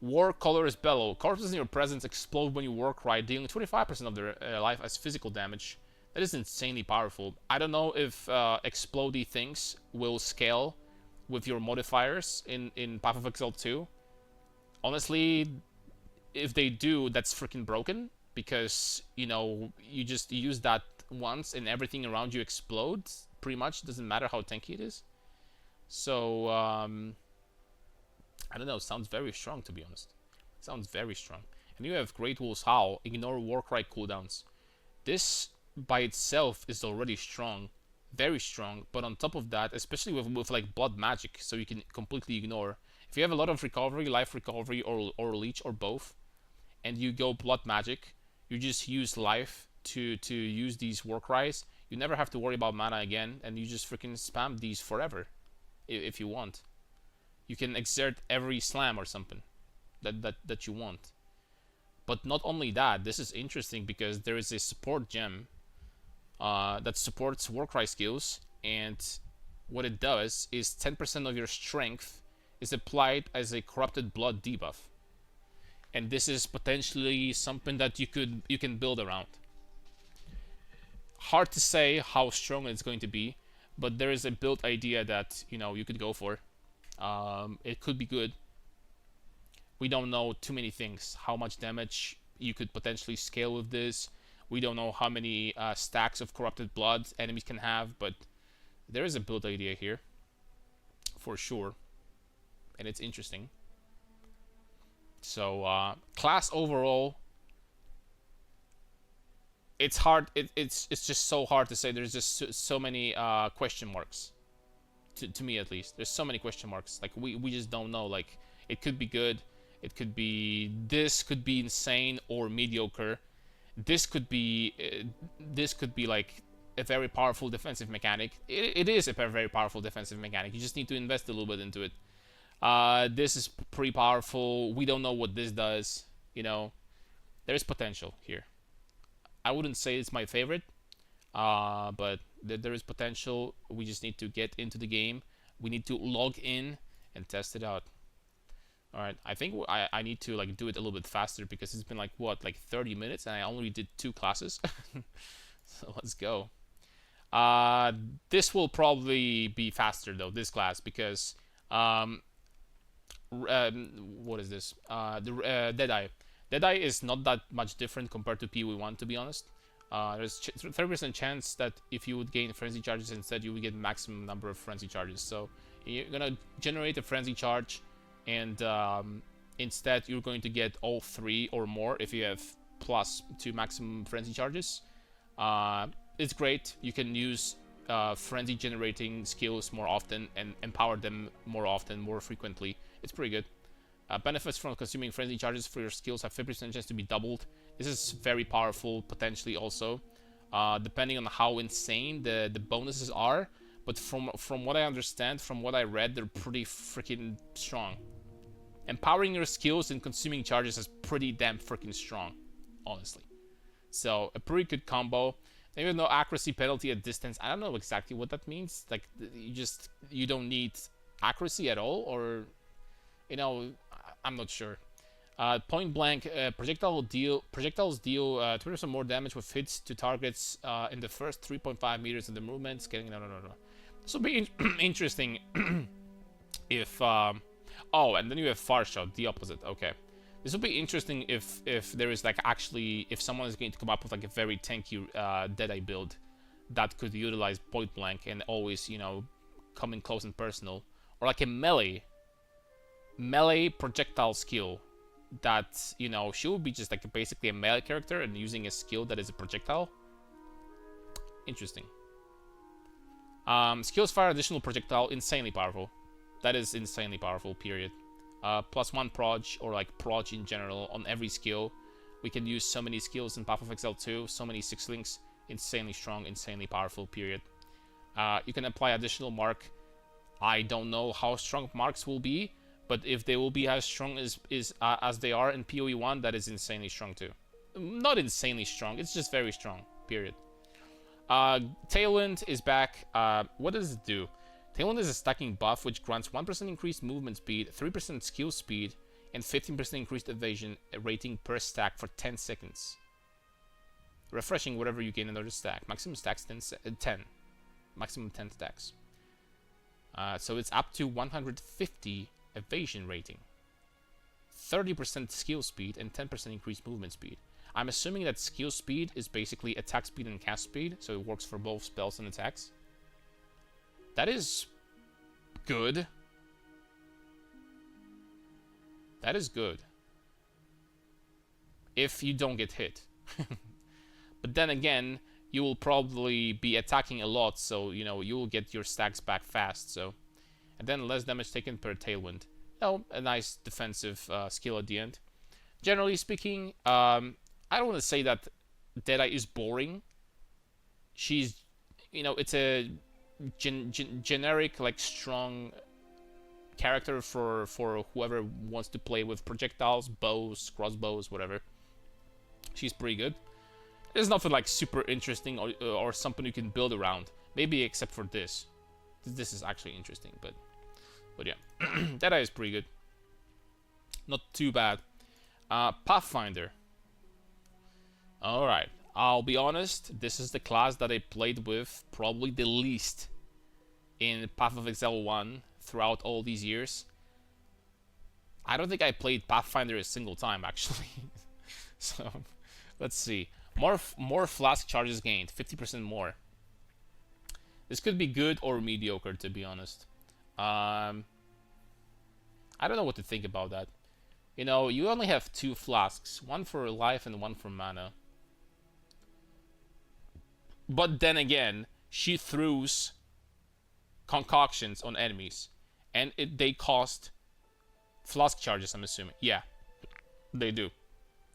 War Color's Bellow. Corpses in your presence explode when you war cry, dealing 25% of their life as physical damage. That is insanely powerful. I don't know if explodey things will scale with your modifiers in Path of Exile 2. Honestly, if they do, that's freaking broken, because, you know, you just use that once and everything around you explodes, pretty much. Doesn't matter how tanky it is. So, I don't know, sounds very strong, to be honest. Sounds very strong. And you have Great Wolf's Howl, ignore Warcry cooldowns. This by itself is already strong, very strong, but on top of that, especially with like blood magic, so you can completely ignore. If you have a lot of recovery, life recovery, or leech, or both, and you go blood magic, you just use life to use these war cries. You never have to worry about mana again, and you just freaking spam these forever, if you want. You can exert every slam or something that you want. But not only that, this is interesting because there is a support gem that supports Warcry skills, and what it does is 10% of your strength is applied as a corrupted blood debuff. And this is potentially something that you can build around. Hard to say how strong it's going to be, but there is a build idea that, you know, you could go for. It could be good. We don't know too many things. How much damage you could potentially scale with this. We don't know how many stacks of corrupted blood enemies can have, but there is a build idea here, for sure, and it's interesting. So class overall, it's hard. It's just so hard to say. There's just so many question marks. To me, at least, there's so many question marks. Like we just don't know. Like, it could be good. It could be, this could be insane or mediocre. This could be like a very powerful defensive mechanic. It is a very powerful defensive mechanic. You just need to invest a little bit into it. This is pretty powerful. We don't know what this does. You know, there is potential here. I wouldn't say it's my favorite, but there is potential. We just need to get into the game. We need to log in and test it out. Alright, I think I need to like do it a little bit faster because it's been like, what, like 30 minutes and I only did 2 classes. So let's go. This will probably be faster though, this class, because what is this? Deadeye. Deadeye is not that much different compared to PoE1, to be honest. There's 30% chance that if you would gain frenzy charges instead, you would get maximum number of frenzy charges. So you're gonna generate a frenzy charge, and instead you're going to get all 3 or more if you have +2 maximum frenzy charges. It's great. You can use frenzy generating skills more often and empower them more often, more frequently. It's pretty good. Benefits from consuming frenzy charges for your skills have 50% chance to be doubled. This is very powerful, potentially also, depending on how insane the bonuses are. But from what I understand, from what I read, they're pretty freaking strong. Empowering your skills and consuming charges is pretty damn freaking strong, honestly. So a pretty good combo. Even though accuracy penalty at distance, I don't know exactly what that means. Like, you don't need accuracy at all, or, you know, I'm not sure. Point blank, projectiles deal 20% more damage with hits to targets in the first 3.5 meters of the movement. Scaling, no. This will be interesting if oh, and then you have far shot, the opposite. Okay, this will be interesting if there is like actually, if someone is going to come up with like a very tanky Deadeye build that could utilize point blank and always, you know, come in close and personal, or like a melee projectile skill that, you know, she would be just like basically a melee character and using a skill that is a projectile. Interesting. Skills fire additional projectile, insanely powerful. That is insanely powerful, period. +1 proj, or like proj in general, on every skill. We can use so many skills in Path of Exile 2, so many 6 links. Insanely strong, insanely powerful, period. You can apply additional mark. I don't know how strong marks will be, but if they will be as strong as they are in PoE1, that is insanely strong too. Not insanely strong, it's just very strong, period. Tailwind is back. What does it do? Tailwind is a stacking buff which grants 1% increased movement speed, 3% skill speed, and 15% increased evasion rating per stack for 10 seconds. Refreshing whatever you gain another stack. Maximum stacks 10. Maximum 10 stacks. So it's up to 150 evasion rating. 30% skill speed and 10% increased movement speed. I'm assuming that skill speed is basically attack speed and cast speed, so it works for both spells and attacks. That is good. That is good. If you don't get hit. But then again, you will probably be attacking a lot, so you know you will get your stacks back fast. So, and then less damage taken per tailwind. You know, a nice defensive skill at the end. Generally speaking, I don't want to say that Deadeye is boring. She's, you know, it's a generic, like, strong character for whoever wants to play with projectiles, bows, crossbows, whatever. She's pretty good. There's nothing like super interesting or something you can build around. Maybe except for this. This is actually interesting, but yeah. Deadeye is pretty good. Not too bad. Pathfinder. Alright. I'll be honest, this is the class that I played with probably the least in Path of Exile 1 throughout all these years. I don't think I played Pathfinder a single time, actually. So, let's see. More flask charges gained, 50% more. This could be good or mediocre, to be honest. I don't know what to think about that. You know, you only have 2 flasks, one for life and one for mana. But then again, she throws concoctions on enemies, and they cost flask charges, I'm assuming. Yeah, they do.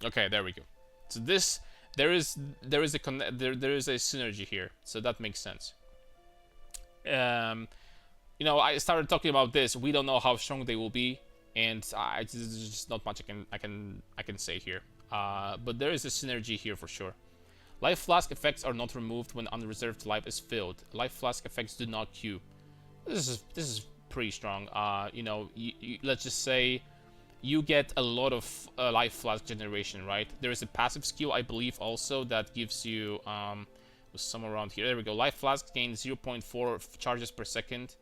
Okay, there we go. So this, there is a synergy here, so that makes sense. You know, I started talking about this. We don't know how strong they will be, and there's just not much I can say here. But there is a synergy here for sure. Life flask effects are not removed when unreserved life is filled. Life flask effects do not queue. This is pretty strong. You know, let's just say you get a lot of life flask generation, right? There is a passive skill, I believe, also that gives you somewhere around here. There we go. Life flask gains 0.4 charges per second.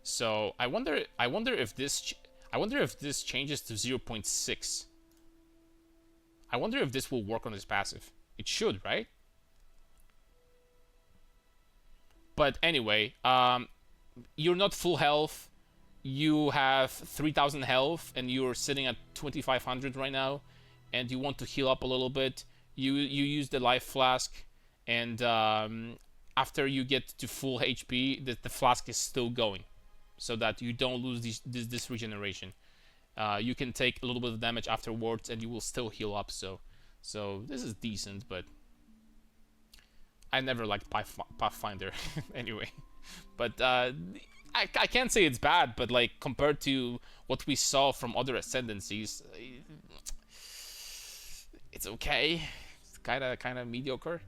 So I wonder if this changes to 0.6. I wonder if this will work on this passive. It should, right? But anyway, you're not full health. You have 3,000 health, and you're sitting at 2,500 right now, and you want to heal up a little bit. You use the life flask, and after you get to full HP, the flask is still going, so that you don't lose this regeneration. You can take a little bit of damage afterwards, and you will still heal up. So this is decent, but I never liked Pathfinder anyway. But I can't say it's bad, but like compared to what we saw from other ascendancies, it's okay. It's kind of mediocre.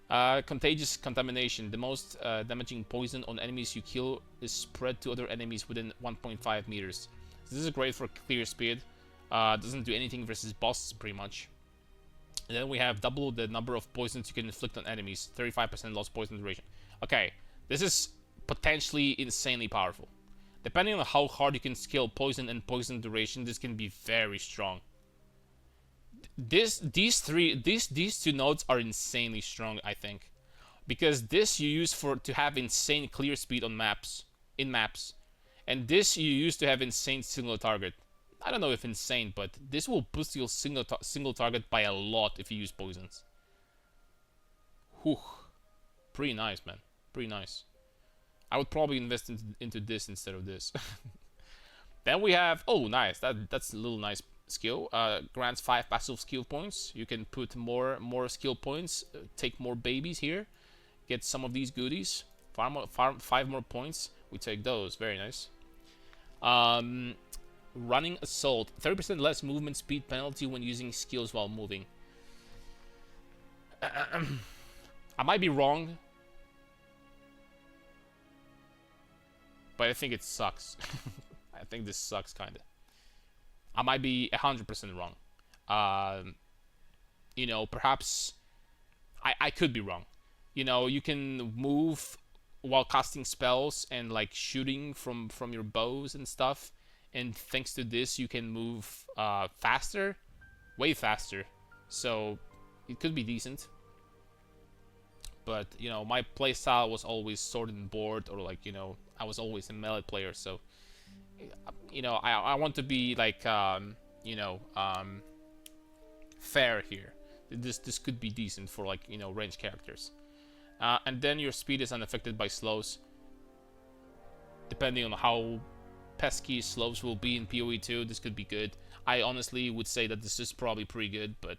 Contagious contamination. The most damaging poison on enemies you kill is spread to other enemies within 1.5 meters. So this is great for clear speed. Doesn't do anything versus bosses pretty much. And then we have double the number of poisons you can inflict on enemies. 35% lost poison duration. Okay, this is potentially insanely powerful. Depending on how hard you can scale poison and poison duration, this can be very strong. These two nodes are insanely strong, I think, because this you use to have insane clear speed on maps, and this you use to have insane single target. I don't know if insane, but this will boost your single target by a lot if you use poisons. Whew. Pretty nice, man. Pretty nice. I would probably invest into this instead of this. Then we have, oh nice, that's a little nice skill. Grants 5 passive skill points. You can put more skill points, take more babies here, get some of these goodies. 5 more points. We take those. Very nice. Running assault, 30% less movement speed penalty when using skills while moving. I might be wrong, but I think it sucks. I think this sucks kinda. I might be 100% wrong. You know, perhaps I could be wrong. You know, you can move while casting spells and like shooting from your bows and stuff. And thanks to this, you can move faster, way faster. So it could be decent. But you know, my playstyle was always sword and board, or like, you know, I was always a melee player. So you know, I want to be like you know, fair here. This could be decent for like, you know, ranged characters. And then your speed is unaffected by slows, depending on how pesky slows will be in PoE 2. This could be good. I honestly would say that this is probably pretty good, but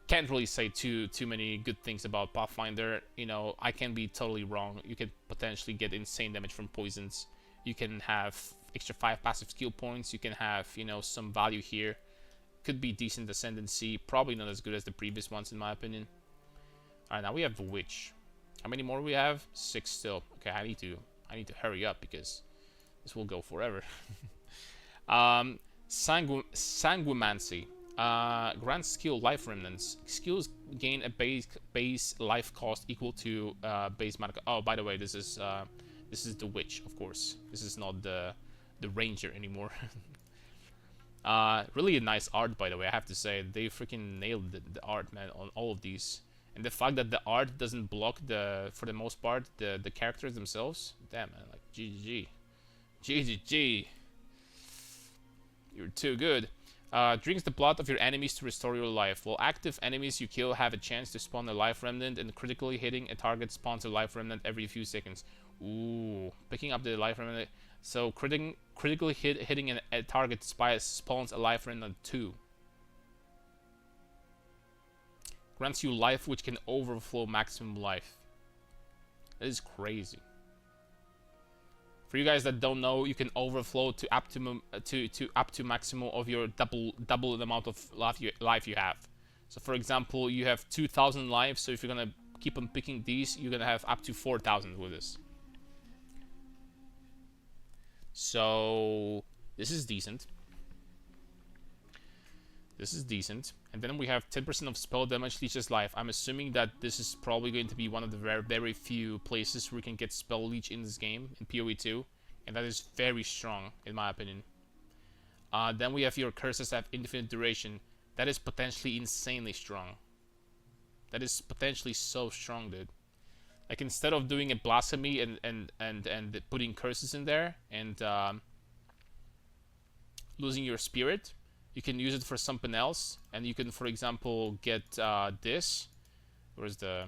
can't really say too many good things about Pathfinder. You know, I can be totally wrong. You could potentially get insane damage from poisons. You can have extra 5 passive skill points. You can have, you know, some value here. Could be decent ascendancy. Probably not as good as the previous ones in my opinion. Alright, now we have the Witch. How many more we have? 6 still. Okay, I need to hurry up because this will go forever. Sanguimancy. Grant skill life remnants. Skills gain a base life cost equal to base mana. Oh, by the way, this is the Witch, of course. This is not the Ranger anymore. Really a nice art, by the way. I have to say, they freaking nailed the art, man, on all of these. And the fact that the art doesn't block for the most part, the characters themselves. Damn, man, like GGG. GGG. You're too good. Drinks the blood of your enemies to restore your life. While active enemies you kill have a chance to spawn a life remnant, and critically hitting a target spawns a life remnant every few seconds. Ooh, picking up the life remnant. So critically hitting a target spawns a life remnant too. Grants you life which can overflow maximum life. That is crazy. For you guys that don't know, you can overflow to up to maximum of your double the amount of life you have. So for example, you have 2,000 lives. So if you're gonna keep on picking these, you're gonna have up to 4,000 with this. So this is decent. This is decent. And then we have 10% of spell damage leeches life. I'm assuming that this is probably going to be one of the very few places where you can get spell leech in this game, in PoE 2. And that is very strong, in my opinion. Then we have your curses have infinite duration. That is potentially insanely strong. That is potentially so strong, dude. Like, instead of doing a blasphemy and putting curses in there and losing your spirit, you can use it for something else, and you can, for example, get this. Where's the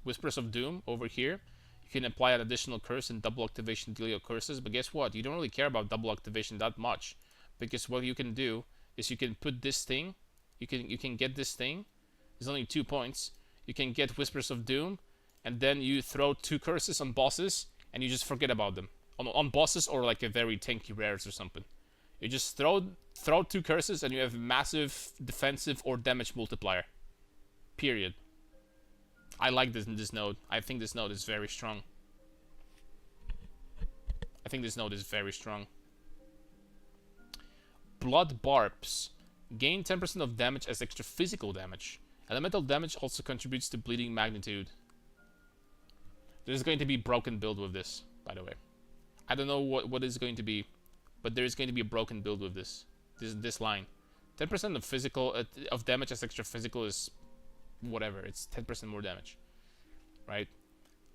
Whispers of Doom over here? You can apply an additional curse and double activation deal your curses, but guess what? You don't really care about double activation that much, because what you can do is you can put this thing. You can get this thing. There's only 2 points. You can get Whispers of Doom, and then you throw 2 curses on bosses, and you just forget about them. On bosses or like a very tanky rares or something. You just throw 2 curses and you have massive defensive or damage multiplier. Period. I like this node. I think this node is very strong. Blood Barbs. Gain 10% of damage as extra physical damage. Elemental damage also contributes to bleeding magnitude. There's going to be broken build with this, by the way. I don't know what is going to be, but there is going to be a broken build with this line. 10% of physical of damage as extra physical is whatever. It's 10% more damage, right?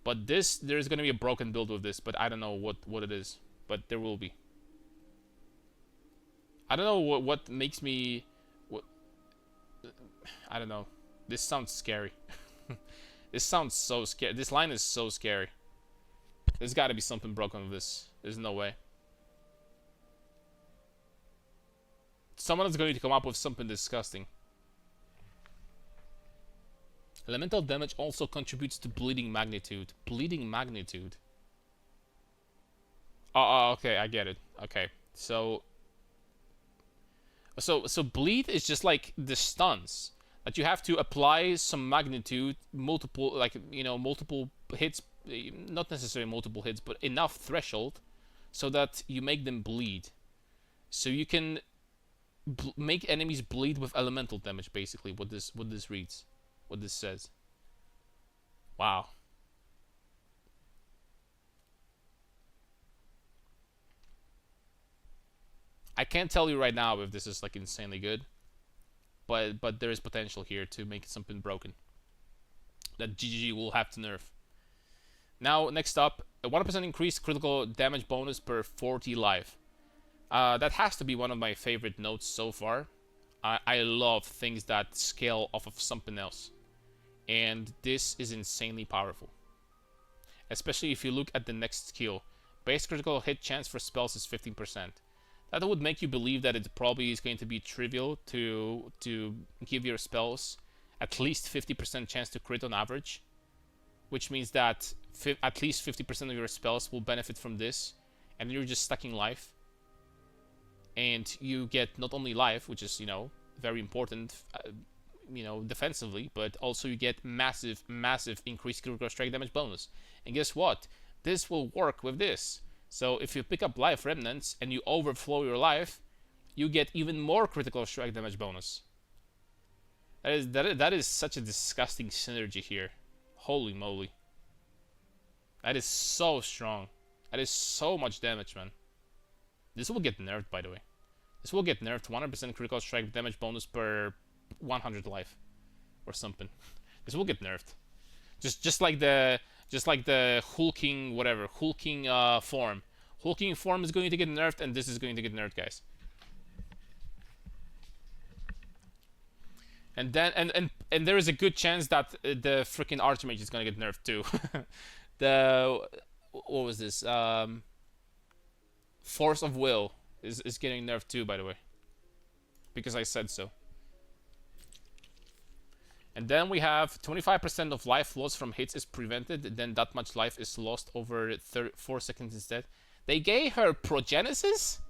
But there's going to be a broken build with this, but I don't know what it is. But there will be. I don't know what makes me. I don't know. This sounds scary. This sounds so scary. This line is so scary. There's got to be something broken with this. There's no way. Someone is going to come up with something disgusting. Elemental damage also contributes to bleeding magnitude. Bleeding magnitude. Oh, okay, I get it. Okay, so bleed is just like the stuns that you have to apply some magnitude, multiple, like, you know, multiple hits. Not necessarily multiple hits, but enough threshold so that you make them bleed. So you can make enemies bleed with elemental damage. Basically, what this reads, what this says. Wow. I can't tell you right now if this is like insanely good, but there is potential here to make something broken that GGG will have to nerf. Now, next up, a 1% increased critical damage bonus per 40 life. That has to be one of my favorite notes so far. I love things that scale off of something else. And this is insanely powerful. Especially if you look at the next skill. Base critical hit chance for spells is 15%. That would make you believe that it probably is going to be trivial to give your spells at least 50% chance to crit on average. Which means that at least 50% of your spells will benefit from this. And you're just stacking life. And you get not only life, which is, you know, very important, you know, defensively, but also you get massive increased critical strike damage bonus. And guess what? This will work with this. So if you pick up life remnants and you overflow your life, you get even more critical strike damage bonus. That is such a disgusting synergy here. Holy moly. That is so strong. That is so much damage, man. This will get nerfed, by the way. This will get nerfed. 100% critical strike damage bonus per 100 life, or something. This will get nerfed. Just like the hulking whatever hulking form. Hulking form is going to get nerfed, and this is going to get nerfed, guys. And then and there is a good chance that the freaking Archmage is gonna get nerfed too. What was this? Force of Will is getting nerfed too, by the way, because I said so. And then we have 25% of life loss from hits is prevented, then that much life is lost over 4 seconds instead. They gave her Progenesis?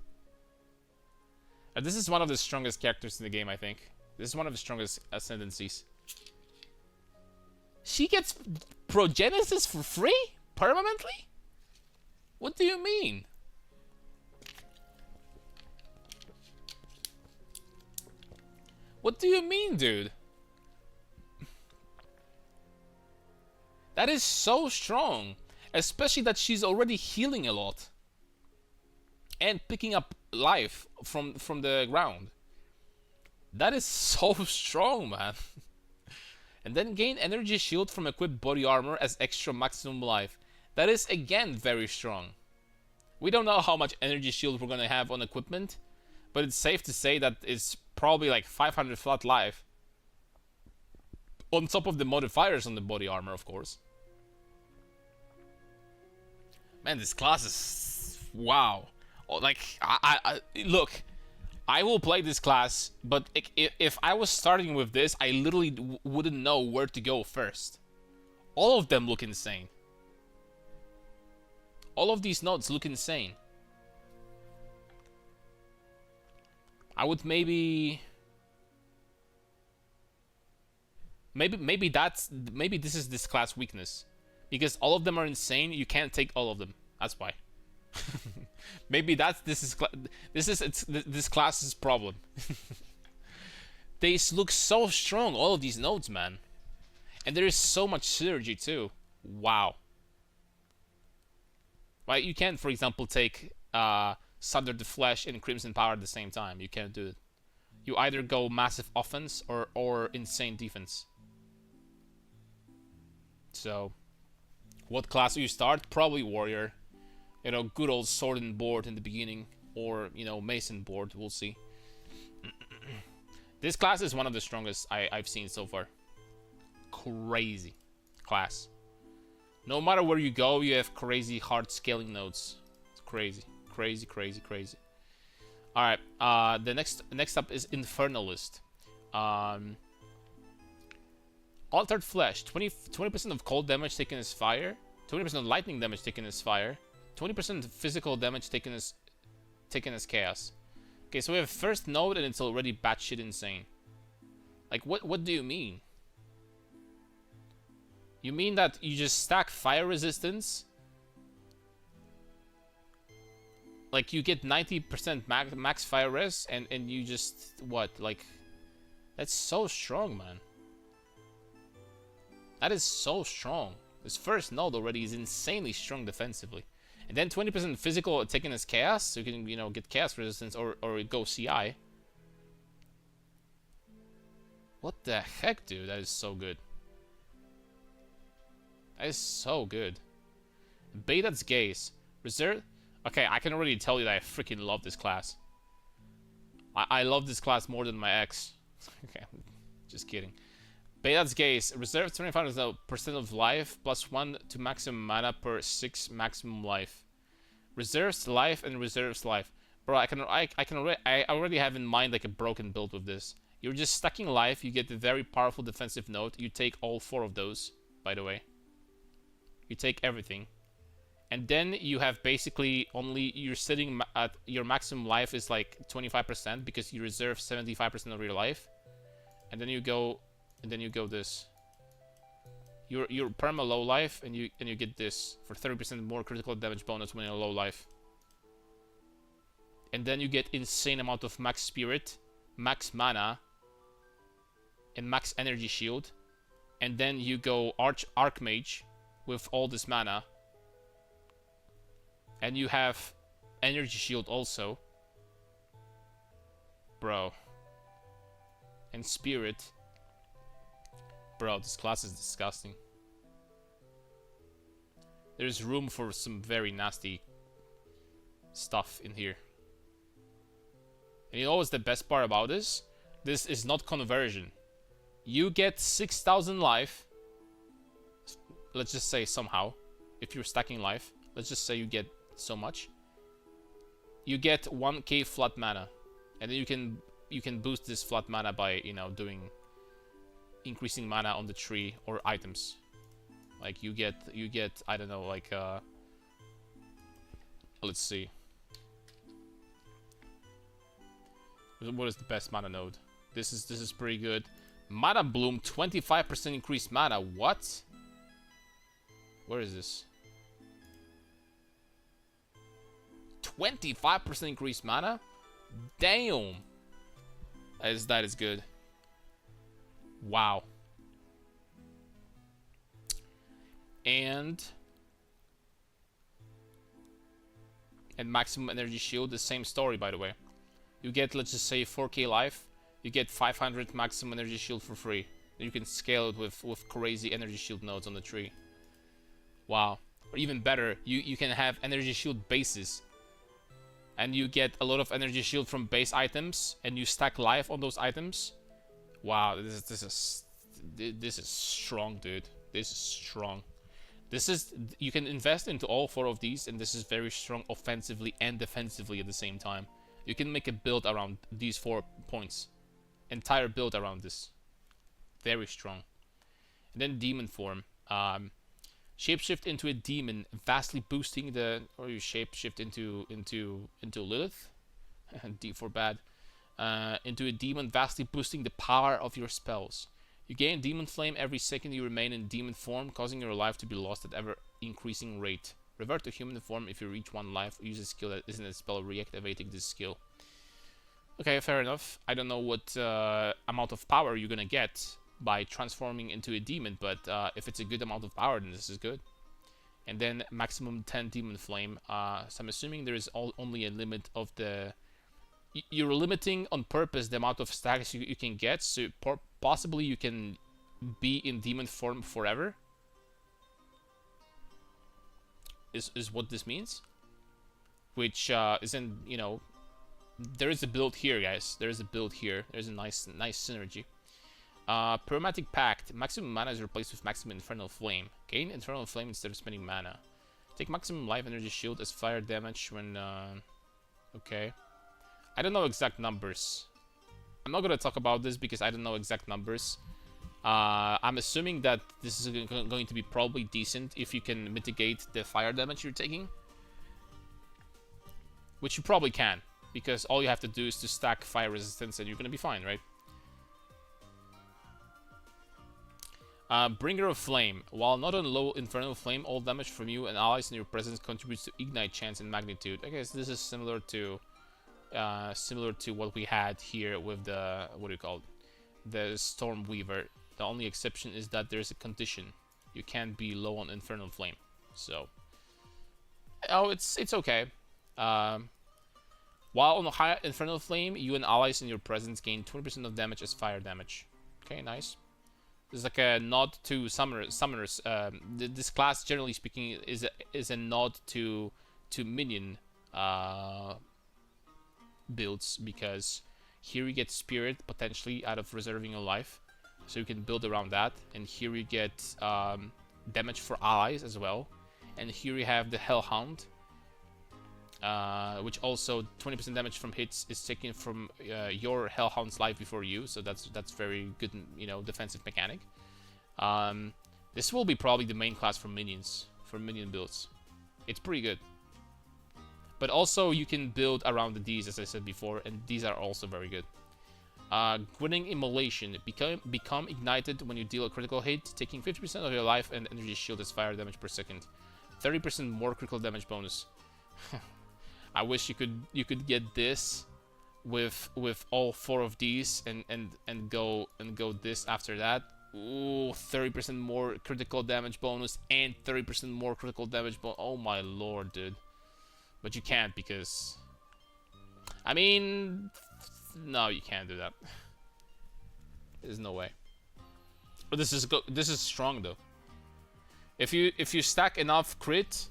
This is one of the strongest characters in the game, I think. This is one of the strongest ascendancies. She gets Progenesis for free? Permanently? What do you mean? What do you mean, dude? That is so strong. Especially that she's already healing a lot. And picking up life from the ground. That is so strong, man. And then gain energy shield from equipped body armor as extra maximum life. That is again very strong. We don't know how much energy shield we're gonna have on equipment, but it's safe to say that it's probably like 500 flat life. On top of the modifiers on the body armor, of course. Man, this class is... wow. Like, I look, I will play this class, but if I was starting with this, I literally wouldn't know where to go first. All of them look insane. All of these nodes look insane. I would maybe this is this class weakness. Because all of them are insane, you can't take all of them. That's why. Maybe this class's problem. They look so strong, all of these nodes, man. And there is so much synergy too. Wow. Right, you can't, for example, take Sunder the Flesh and Crimson Power at the same time. You can't do it. You either go massive offense or insane defense. So, what class do you start? Probably Warrior. You know, good old Sword and Board in the beginning. Or, you know, Mason Board. We'll see. This class is one of the strongest I've seen so far. Crazy class. No matter where you go, you have crazy hard scaling nodes. It's crazy. Crazy, crazy, crazy. Alright, the next up is Infernalist. Altered Flesh. 20% of cold damage taken as fire. 20% of lightning damage taken as fire. 20% physical damage taken as chaos. Okay, so we have first node and it's already batshit insane. Like, what do you mean? You mean that you just stack fire resistance Like, you get 90% max fire res, and you just, what, like, that's so strong, man. That is so strong. This first node already is insanely strong defensively. And then 20% physical taken as chaos, so you can, you know, get chaos resistance or go CI. What the heck, dude? That is so good. That is so good. Beta's Gaze. Reserve. Okay, I can already tell you that I freaking love this class. I love this class more than my ex. Okay, just kidding. Beta's Gaze. Reserve 25% of life, +1 to maximum mana per 6 maximum life. Reserves life and reserves life. Bro, I already have in mind like a broken build with this. You're just stacking life, you get the very powerful defensive node. You take all 4 of those, by the way. You take everything. And then you have basically only, you're sitting at your maximum life is like 25% because you reserve 75% of your life. And then you go this. You're perma low life and you get this for 30% more critical damage bonus when you're low life. And then you get insane amount of max spirit, max mana, and max energy shield. And then you go Archmage with all this mana. And you have energy shield also. Bro. And spirit. Bro, this class is disgusting. There's room for some very nasty stuff in here. And you know what's the best part about this? This is not conversion. You get 6,000 life. Let's just say somehow. If you're stacking life. Let's just say you get so much. You get 1k flat mana. And then you can boost this flat mana by, you know, doing increasing mana on the tree or items. Like you get I don't know, like let's see. What is the best mana node? This is pretty good. Mana Bloom, 25% increased mana. What? Where is this? 25% increased mana? Damn. That is good. Wow. And maximum energy shield, the same story, by the way. You get, let's just say, 4k life. You get 500 maximum energy shield for free. You can scale it with crazy energy shield nodes on the tree. Wow. Or even better, you can have energy shield bases. And you get a lot of energy shield from base items. And you stack life on those items. Wow, this is strong, dude. This is strong. You can invest into all 4 of these, and this is very strong offensively and defensively at the same time. You can make a build around these 4 points. Entire build around this. Very strong. And then demon form. Shapeshift into a demon, vastly boosting the, or you shapeshift into Lilith. D for bad. Into a demon, vastly boosting the power of your spells. You gain Demon Flame every second you remain in demon form, causing your life to be lost at ever increasing rate. Revert to human form if you reach 1 life. Use a skill that isn't a spell, reactivating this skill. Okay, fair enough. I don't know what amount of power you're gonna get by transforming into a demon, but if it's a good amount of power, then this is good. And then maximum 10 Demon Flame. So I'm assuming there is only a limit of the... You're limiting on purpose the amount of stacks you can get, so possibly you can be in demon form forever. Is what this means. Which isn't, you know... There is a build here, guys. There is a build here. There's a nice synergy. Chromatic Pact. Maximum mana is replaced with maximum Infernal Flame. Gain Infernal Flame instead of spending mana. Take maximum life energy shield as fire damage when... Okay. I don't know exact numbers. I'm not gonna talk about this because I don't know exact numbers. I'm assuming that this is going to be probably decent if you can mitigate the fire damage you're taking. Which you probably can. Because all you have to do is to stack fire resistance and you're gonna be fine, right? Bringer of Flame. While not on low Infernal Flame, all damage from you and allies in your presence contributes to ignite chance and magnitude. I guess this is similar to what we had here with the, what do you call it? The Stormweaver. The only exception is that there's a condition. You can't be low on Infernal Flame. So, oh, it's okay. While on a high Infernal Flame, you and allies in your presence gain 20% of damage as fire damage. Okay, nice. This is like a nod to summoners. This class, generally speaking, is a nod to minion builds, because here you get spirit potentially out of reserving your life, so you can build around that. And here you get damage for allies as well. And here you have the Hellhound, which also 20% damage from hits is taken from your Hellhound's life before you, so that's very good, you know, defensive mechanic. This will be probably the main class for minions, for minion builds. It's pretty good. But also you can build around the Ds, as I said before, and these are also very good. Grinning Immolation. Become ignited when you deal a critical hit, taking 50% of your life and energy shield as fire damage per second. 30% more critical damage bonus. I wish you could get this with all 4 of these and go this after that. Ooh, 30% more critical damage bonus and 30% more critical damage bonus. Oh my lord, dude. But you can't, because I mean, no, you can't do that. There's no way. But this is strong though. If you stack enough crit,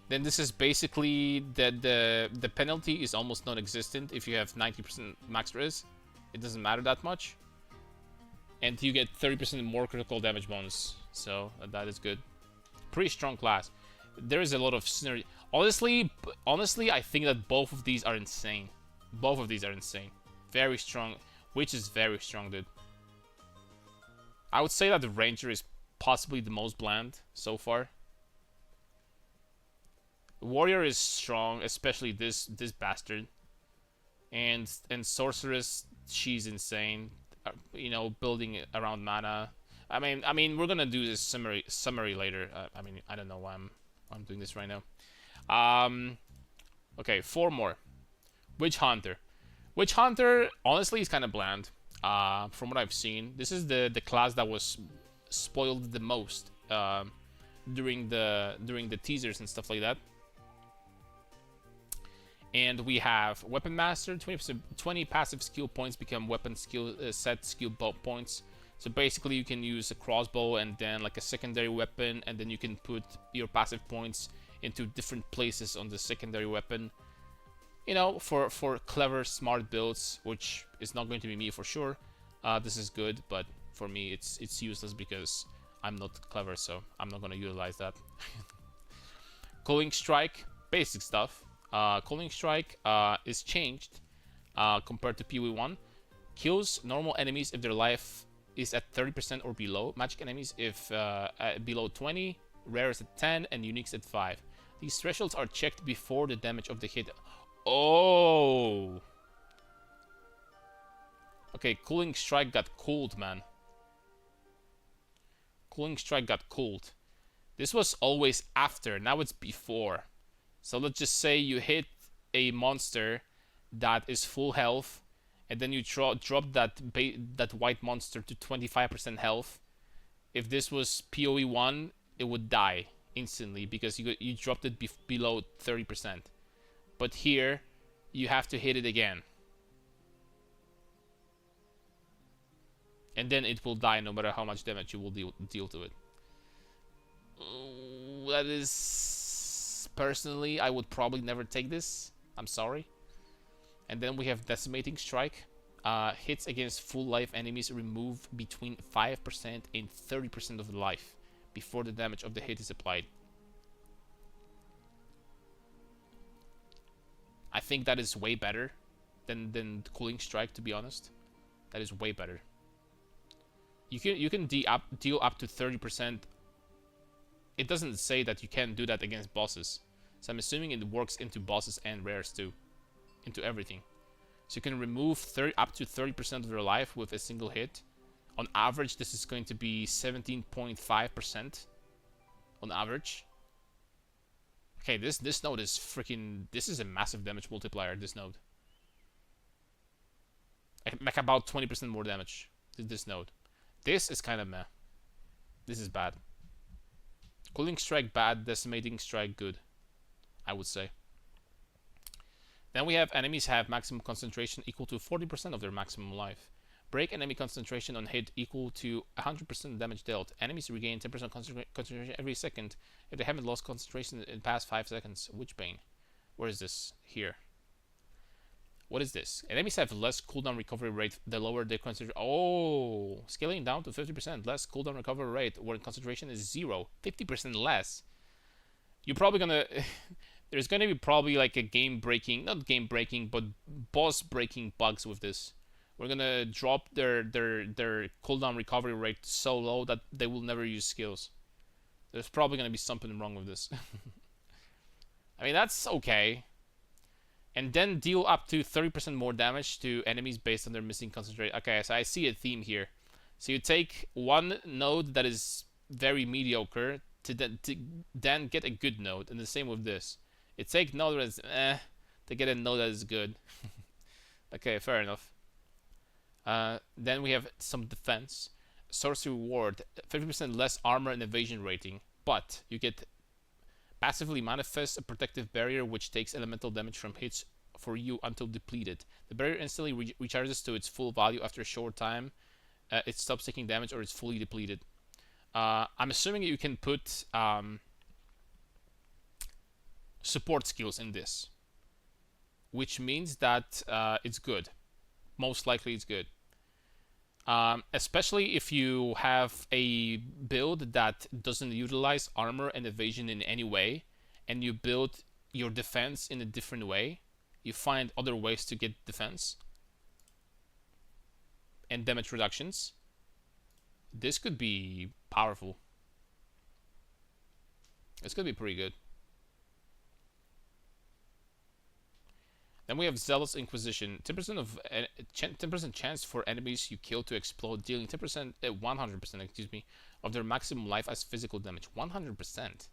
then this is basically the penalty is almost non-existent if you have 90% max res. It doesn't matter that much. And you get 30% more critical damage bonus. So that is good. Pretty strong class. There is a lot of synergy. Honestly, I think that both of these are insane. Both of these are insane. Very strong. Witch is very strong, dude. I would say that the Ranger is possibly the most bland so far. Warrior is strong, especially this bastard. And Sorceress, she's insane. You know, building around mana. I mean, we're gonna do this summary later. I mean, I don't know why I'm doing this right now. Okay, 4 more. Witch Hunter. Witch Hunter, honestly, is kind of bland. From what I've seen, this is the class that was spoiled the most during the teasers and stuff like that. And we have Weapon Master. 20 passive skill points become weapon skill set skill points. So basically, you can use a crossbow and then like a secondary weapon, and then you can put your passive points into different places on the secondary weapon. You know, for clever, smart builds, which is not going to be me for sure. This is good, but for me, it's useless because I'm not clever, so I'm not gonna utilize that. Culling Strike, basic stuff. Culling Strike is changed compared to PoE1. Kills normal enemies if their life is at 30% or below. Magic enemies if below 20. Rares at 10 and uniques at 5. These thresholds are checked before the damage of the hit. Oh! Okay, Culling Strike got cooled, man. Culling Strike got cooled. This was always after, now it's before. So let's just say you hit a monster that is full health, and then you drop that white monster to 25% health. If this was PoE1, it would die instantly because you dropped it below 30%. But here, you have to hit it again. And then it will die no matter how much damage you will deal to it. That is... Personally, I would probably never take this. I'm sorry. And then we have Decimating Strike. Hits against full life enemies remove between 5% and 30% of the life before the damage of the hit is applied. I think that is way better than Culling Strike, to be honest. That is way better. You can deal up to 30%. It doesn't say that you can do that against bosses. So I'm assuming it works into bosses and rares too. Into everything. So you can remove up to 30% of your life with a single hit On average, this is going to be 17.5% on average. Okay, this node is freaking... This is a massive damage multiplier, this node. Like about 20% more damage to this node. This is kind of meh. This is bad. Cooling Strike bad, Decimating Strike good, I would say. Then we have enemies have maximum concentration equal to 40% of their maximum life. Break enemy concentration on hit equal to 100% damage dealt. Enemies regain 10% concentration every second if they haven't lost concentration in the past 5 seconds. Which bane? Where is this? Here. What is this? Enemies have less cooldown recovery rate the lower their concentration. Oh, scaling down to 50% less cooldown recovery rate when concentration is 0. 50% less. You're probably gonna... There's gonna be probably like a game-breaking, not game-breaking, but boss-breaking bugs with this. We're gonna drop their cooldown recovery rate so low that they will never use skills. There's probably gonna be something wrong with this. I mean, that's okay. And then deal up to 30% more damage to enemies based on their missing concentration. Okay, so I see a theme here. So you take one node that is very mediocre to then get a good node, and the same with this. You take node that is to get a node that is good. Okay, fair enough. Then we have some defense. Sorcery reward, 50% less armor and evasion rating, but you get passively manifest a protective barrier which takes elemental damage from hits for you until depleted. The barrier instantly recharges to its full value after a short time. It stops taking damage or it's fully depleted. I'm assuming you can put support skills in this, which means that it's good. Most likely it's good. Especially if you have a build that doesn't utilize armor and evasion in any way, and you build your defense in a different way. You find other ways to get defense and damage reductions. This could be powerful. This could be pretty good. Then we have Zealous Inquisition. 10% chance for enemies you kill to explode, dealing 100%, excuse me, of their maximum life as physical damage. 100%.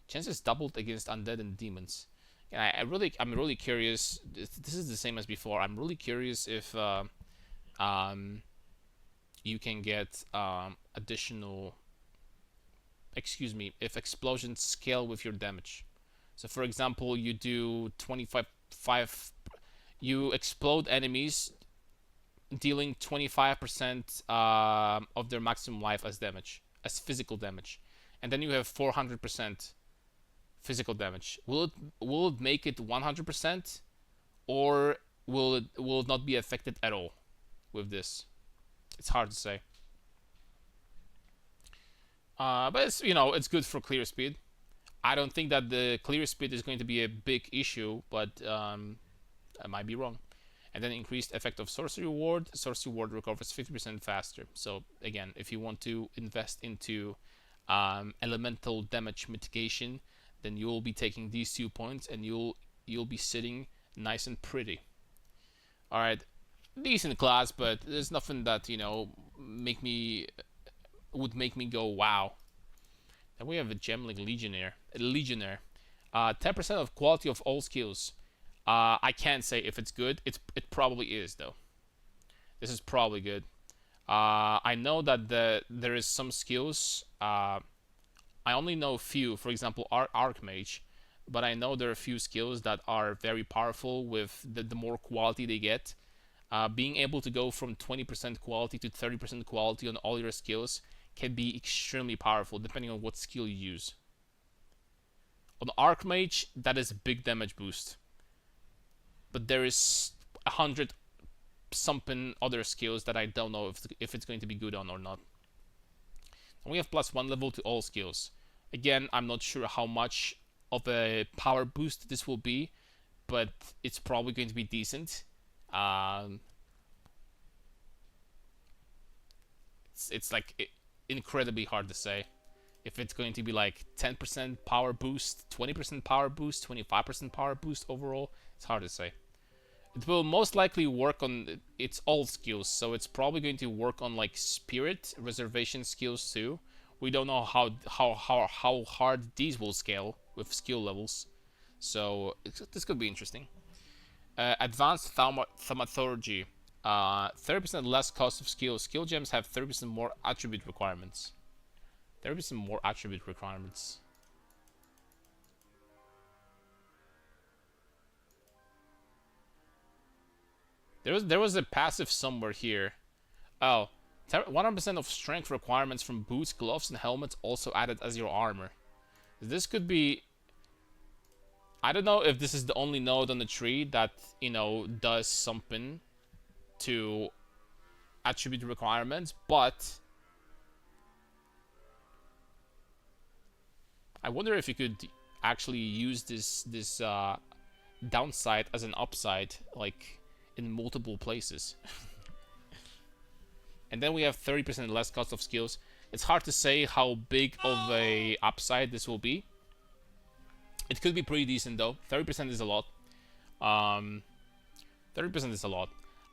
Chances doubled against undead and demons. Yeah, I'm really curious. This is the same as before. I'm really curious if you can get additional. Excuse me, if explosions scale with your damage. So, for example, you do 25. You explode enemies, dealing 25% of their maximum life as damage, as physical damage, and then you have 400% physical damage. Will it make it 100%, or will it not be affected at all with this? It's hard to say. But it's, you know, it's good for clear speed. I don't think that the clear speed is going to be a big issue, but I might be wrong. And then increased effect of Sorcery Ward. Sorcery Ward recovers 50% faster. So again, if you want to invest into elemental damage mitigation, then you'll be taking these 2 points, and you'll be sitting nice and pretty. All right, decent class, but there's nothing that, you know, would make me go wow. Then we have a gem like Legionnaire. 10% of quality of all skills. I can't say if it's good. It probably is though. This is probably good. I know that there is some skills. I only know a few. For example, Archmage, but I know there are a few skills that are very powerful with the more quality they get. Being able to go from 20% quality to 30% quality on all your skills can be extremely powerful depending on what skill you use. On Archmage, that is a big damage boost. But there is 100 something other skills that I don't know if it's going to be good on or not. And we have +1 level to all skills. Again, I'm not sure how much of a power boost this will be, but it's probably going to be decent. It's like incredibly hard to say if it's going to be like 10% power boost, 20% power boost, 25% power boost overall. It's hard to say. It will most likely work on its all skills, so it's probably going to work on like spirit reservation skills too. We don't know how hard these will scale with skill levels, so this could be interesting. Advanced thaumaturgy, 30% less cost of skills. Skill gems have 30% more attribute requirements. 30% more attribute requirements. There was a passive somewhere here. Oh, 100% of strength requirements from boots, gloves, and helmets also added as your armor. This could be... I don't know if this is the only node on the tree that, you know, does something to attribute requirements, but I wonder if you could actually use this downside as an upside, like in multiple places. And then we have 30% less cost of skills. It's hard to say how big of a upside this will be. It could be pretty decent though. 30% is a lot. 30% is a lot.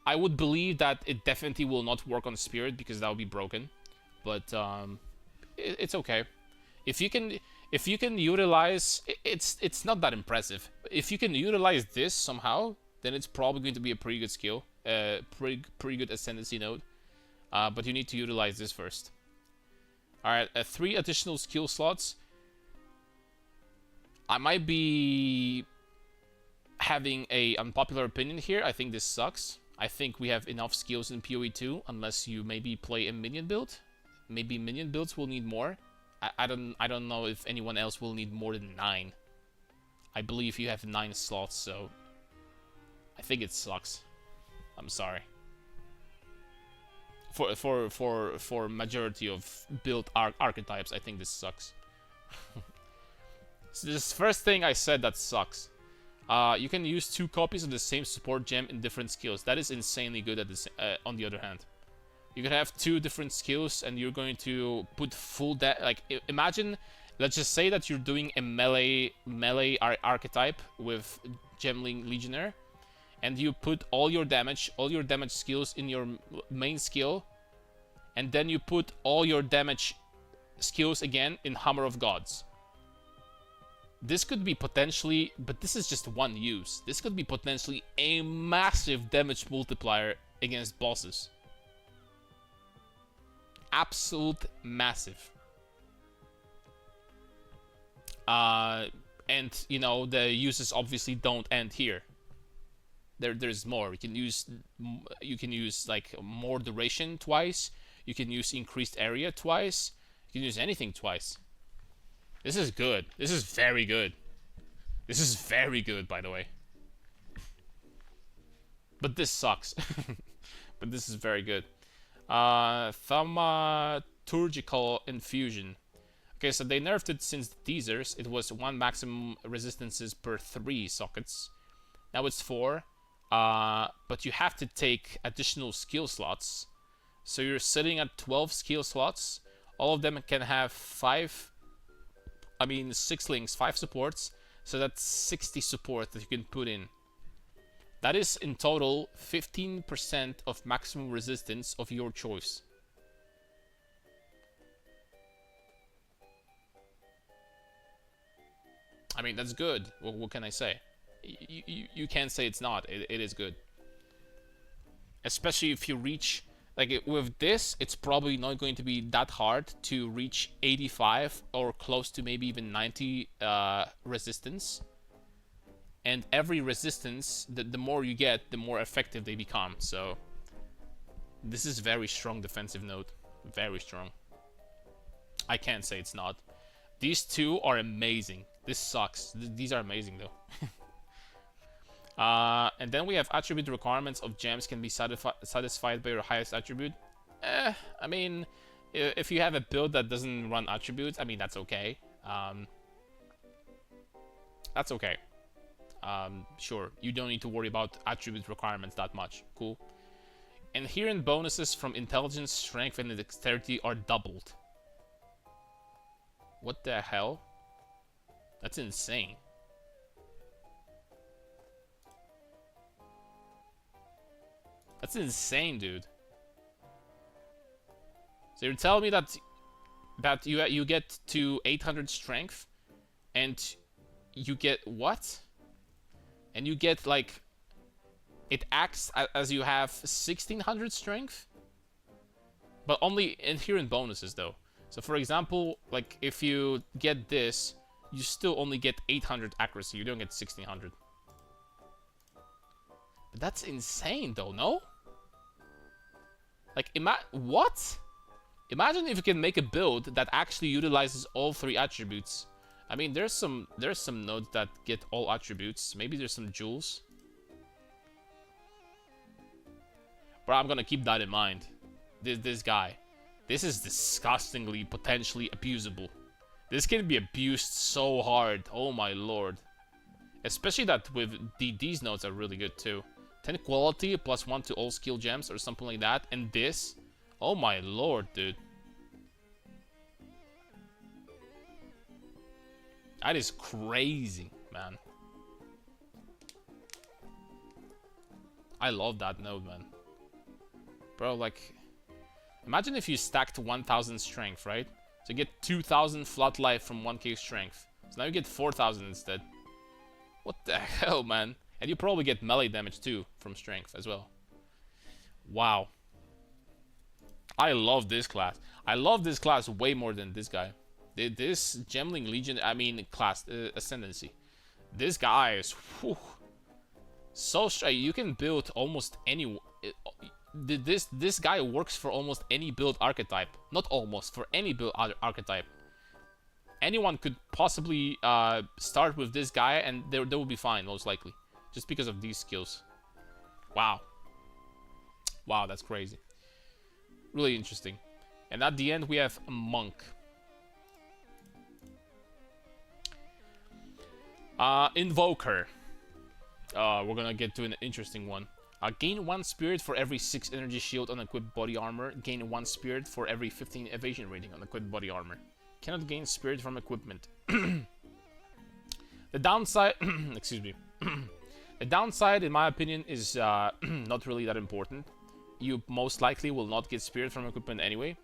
I would believe that it definitely will not work on Spirit because that would be broken. But it's okay. If you can utilize, it's not that impressive. If you can utilize this somehow, then it's probably going to be a pretty good skill, pretty good ascendancy node. But you need to utilize this first. All right, 3 additional skill slots. I might be having a unpopular opinion here. I think this sucks. I think we have enough skills in PoE 2, unless you maybe play a minion build. Maybe minion builds will need more. I don't know if anyone else will need more than 9. I believe you have 9 slots, so I think it sucks. I'm sorry. For majority of build archetypes, I think this sucks. So this first thing I said that sucks. You can use 2 copies of the same support gem in different skills. That is insanely good at this. On the other hand, you can have 2 different skills, and you're going to put full like imagine. Let's just say that you're doing a melee archetype with Gemling Legionnaire, and you put all your damage skills in your main skill, and then you put all your damage skills again in Hammer of Gods. This could be potentially, but this is just one use. This could be potentially a massive damage multiplier against bosses. Absolute massive. And you know, the uses obviously don't end here. There's more. You can use like more duration twice. You can use increased area twice. You can use anything twice. This is good. This is very good. This is very good, by the way. But this sucks. But this is very good. Thaumaturgical infusion. Okay, so they nerfed it since the teasers. It was 1 maximum resistances per 3 sockets. Now it's 4. But you have to take additional skill slots. So you're sitting at 12 skill slots. All of them can have 6 links, 5 supports. So that's 60 support that you can put in. That is in total 15% of maximum resistance of your choice. I mean, that's good. What can I say? You can't say it's not. It is good. Especially if you reach... Like, with this, it's probably not going to be that hard to reach 85 or close to maybe even 90 resistance. And every resistance, the more you get, the more effective they become. So, this is very strong defensive node. Very strong. I can't say it's not. These 2 are amazing. This sucks. These are amazing, though. And then we have attribute requirements of gems can be satisfied by your highest attribute. I mean, if you have a build that doesn't run attributes, I mean, that's okay. That's okay. Sure, you don't need to worry about attribute requirements that much. Cool. Inherent bonuses from intelligence, strength, and dexterity are doubled. What the hell? That's insane. That's insane, dude. So you're telling me that you get to 800 strength, and you get what? And you get like, it acts as you have 1600 strength, but only inherent bonuses though. So for example, like if you get this, you still only get 800 accuracy. You don't get 1600. But that's insane though, no? Like, what? Imagine if you can make a build that actually utilizes all 3 attributes. I mean, there's some nodes that get all attributes. Maybe there's some jewels. But I'm gonna keep that in mind. This guy. This is disgustingly, potentially abusable. This can be abused so hard. Oh my lord. Especially that with these nodes are really good too. 10 quality plus 1 to all skill gems or something like that. And this. Oh my lord, dude. That is crazy, man. I love that node, man. Bro, like, imagine if you stacked 1000 strength, right? So you get 2000 flat life from 1k strength. So now you get 4000 instead. What the hell, man? And you probably get melee damage too from strength as well. Wow. I love this class. I love this class way more than this guy. This Gemling Legion, I mean class, Ascendancy. This guy is so straight. You can build almost any. This guy works for almost any build archetype. Not almost, for any build archetype. Anyone could possibly start with this guy and they will be fine, most likely. Just because of these skills. Wow. Wow, that's crazy. Really interesting. And at the end we have a monk. Invoker. We're gonna get to an interesting one. Gain 1 spirit for every 6 energy shield on equipped body armor. Gain 1 spirit for every 15 evasion rating on equipped body armor. Cannot gain spirit from equipment. The downside... excuse me. The downside, in my opinion, is not really that important. You most likely will not get spirit from equipment anyway.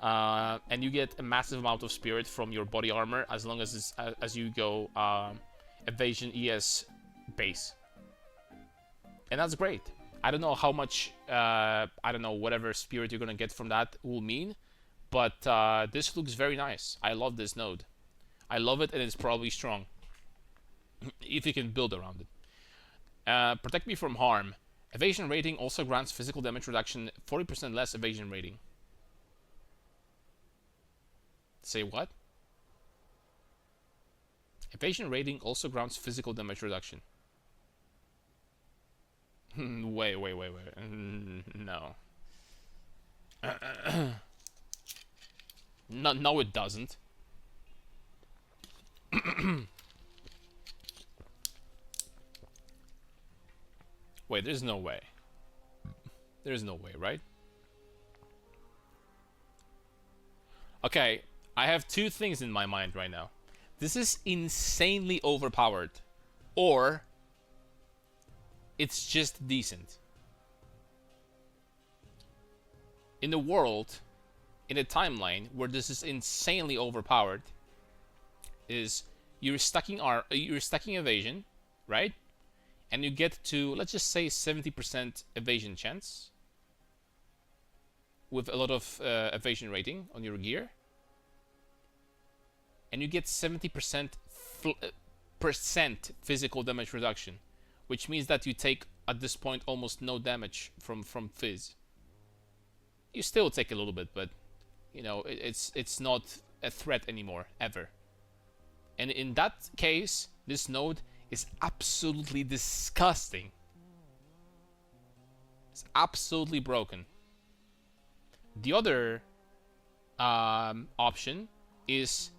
And you get a massive amount of spirit from your body armor as long as you go evasion ES base. And that's great. I don't know how much, I don't know, whatever spirit you're gonna get from that will mean. But this looks very nice. I love this node. I love it, and it's probably strong. If you can build around it. Protect me from harm. Evasion rating also grants physical damage reduction, 40% less evasion rating. Say what? Evasion rating also grants physical damage reduction. Wait. No. No, it doesn't. Wait, there's no way. There's no way, right? Okay, I have 2 things in my mind right now. This is insanely overpowered. Or it's just decent. In a world, in a timeline where this is insanely overpowered, is you're stacking evasion, right? And you get to, let's just say, 70% evasion chance with a lot of evasion rating on your gear, and you get 70% physical damage reduction, which means that you take at this point almost no damage from phys. You still take a little bit, but you know it's not a threat anymore ever. And in that case, this node is absolutely disgusting. It's absolutely broken. The other option is,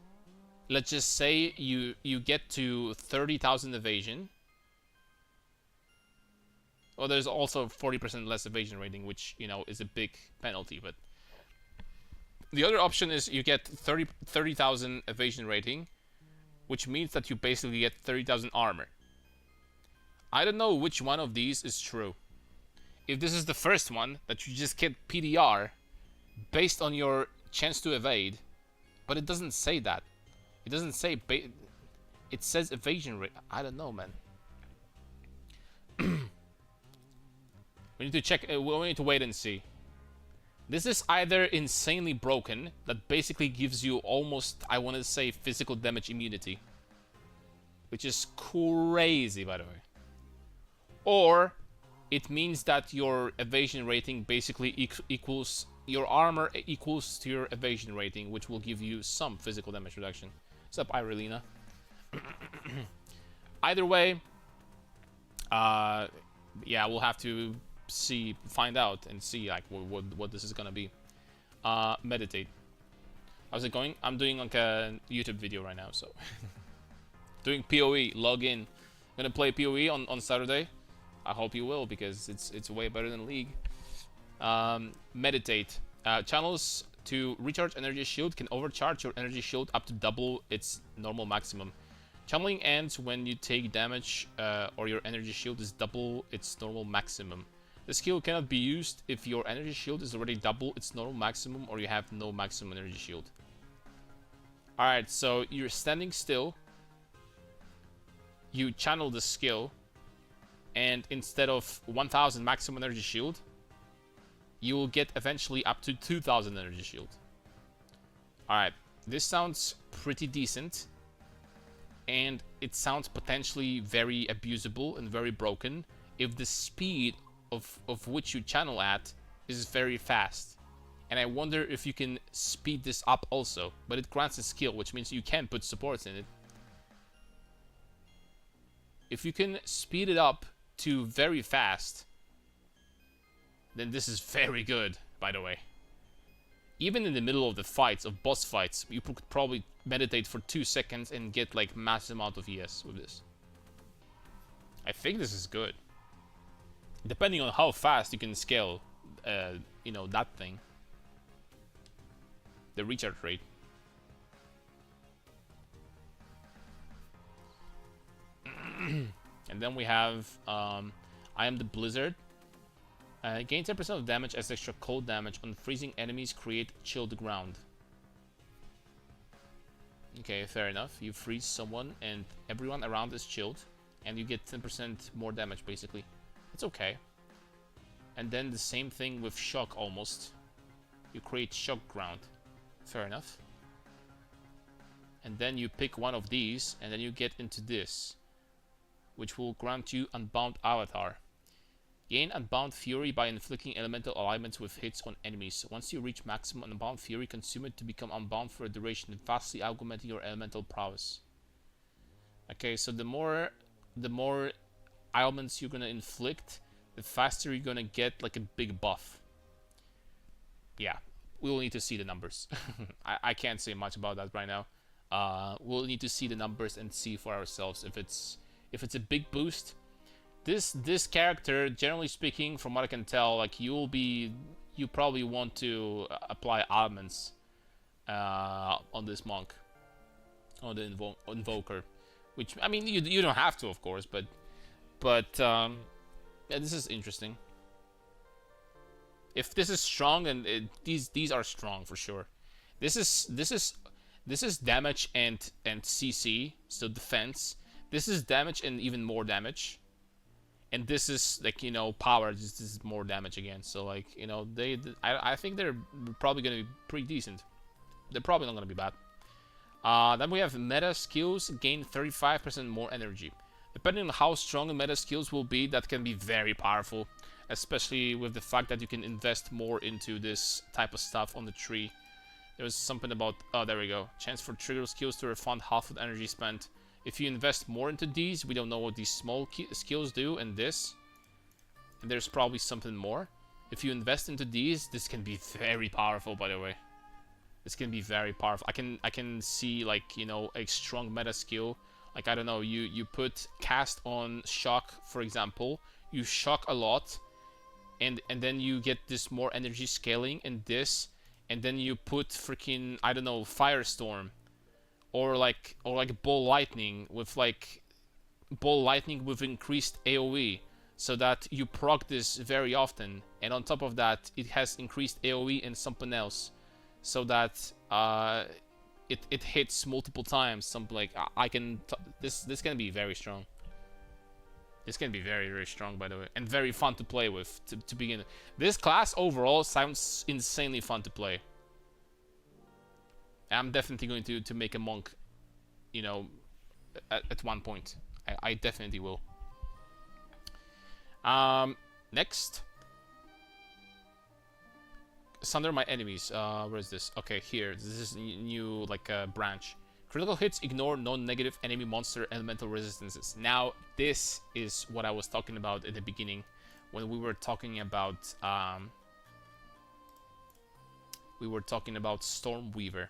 let's just say you get to 30,000 evasion. Well, there's also 40% less evasion rating, which, you know, is a big penalty. But the other option is you get 30,000 evasion rating, which means that you basically get 30,000 armor. I don't know which one of these is true. if this is the first one, that you just get PDR based on your chance to evade, but it doesn't say that. It doesn't say it says evasion rate. I don't know, man. We need to check. We need to wait and see. This is either insanely broken, that basically gives you almost, I want to say, physical damage immunity, which is crazy, by the way. Or it means that your evasion rating basically equals, your armor equals to your evasion rating, which will give you some physical damage reduction. What's up, Irelina? Either way, yeah, we'll have to find out and see like what this is gonna be. Meditate. How's it going? I'm doing like a YouTube video right now, so doing PoE. Log in. Gonna play PoE on Saturday. I hope you will, because it's way better than League. Meditate. Channels to recharge energy shield can overcharge your energy shield up to double its normal maximum. Channeling ends when you take damage or your energy shield is double its normal maximum. The skill cannot be used if your energy shield is already double its normal maximum or you have no maximum energy shield. Alright, so you're standing still. You channel the skill, and instead of 1000 maximum energy shield, you will get eventually up to 2000 energy shield. Alright, this sounds pretty decent, and it sounds potentially very abusable and very broken if the speed of which you channel at is very fast. And I wonder if you can speed this up also, but it grants a skill, which means you can put supports in it. If you can speed it up to very fast, then this is very good, by the way. Even in the middle of the fights, of boss fights, you could probably meditate for 2 seconds and get like massive amount of ES with this. I think this is good. Depending on how fast you can scale, you know, that thing. The recharge rate. And then we have I am the Blizzard. Gain 10% of damage as extra cold damage on freezing enemies. Create chilled ground. Okay, fair enough. You freeze someone and everyone around is chilled, and you get 10% more damage basically. It's okay. And then the same thing with shock almost. You create shock ground. Fair enough. And then you pick one of these, and then you get into this, which will grant you Unbound Avatar. Gain Unbound Fury by inflicting elemental alignments with hits on enemies. Once you reach maximum Unbound Fury, consume it to become unbound for a duration, vastly augmenting your elemental prowess. Okay, so the more ailments you're gonna inflict, the faster you're gonna get like a big buff. Yeah, we'll need to see the numbers. I can't say much about that right now. We'll need to see the numbers and see for ourselves if it's a big boost. This character, generally speaking, from what I can tell, like you probably want to apply ailments on this monk, on the invoker, which I mean you don't have to, of course, but yeah, this is interesting. If this is strong, and these are strong for sure. This is damage and CC, so defense. This is damage and even more damage. And this is like, you know, power. This is more damage again. So like, you know, I think they're probably gonna be pretty decent. They're probably not gonna be bad. Then we have meta skills gain 35% more energy. Depending on how strong the meta skills will be, that can be very powerful. Especially with the fact that you can invest more into this type of stuff on the tree. There was something about, oh, there we go. Chance for trigger skills to refund half of the energy spent. If you invest more into these, we don't know what these small skills do, and this. And there's probably something more. If you invest into these, this can be very powerful, by the way. This can be very powerful. I can see, like, you know, a strong meta skill. Like, I don't know, you put cast on shock, for example. You shock a lot, and then you get this more energy scaling in this. And then you put freaking, I don't know, firestorm. Or like ball lightning with increased AoE. so that you proc this very often, and on top of that it has increased AoE and something else, so that it hits multiple times. Something like this can be very strong. This can be very, very strong, by the way, and very fun to play with to begin. This class overall sounds insanely fun to play. I'm definitely going to make a monk, you know, at one point. I definitely will. Next. Sunder my enemies. Where is this? Okay, here. This is new, like, branch. Critical hits ignore non-negative enemy monster elemental resistances. Now, this is what I was talking about at the beginning, when we were talking about Stormweaver.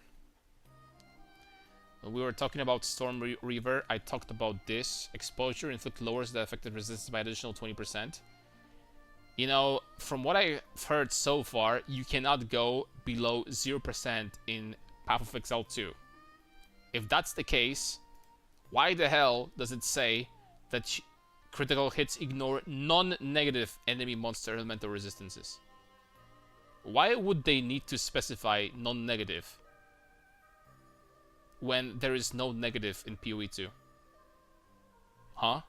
When we were talking about Stormweaver, I talked about this. Exposure inflict lowers the effective resistance by additional 20%. You know, from what I've heard so far, you cannot go below 0% in Path of Exile 2. If that's the case, why the hell does it say that critical hits ignore non-negative enemy monster elemental resistances? Why would they need to specify non-negative when there is no negative in PoE 2? Huh?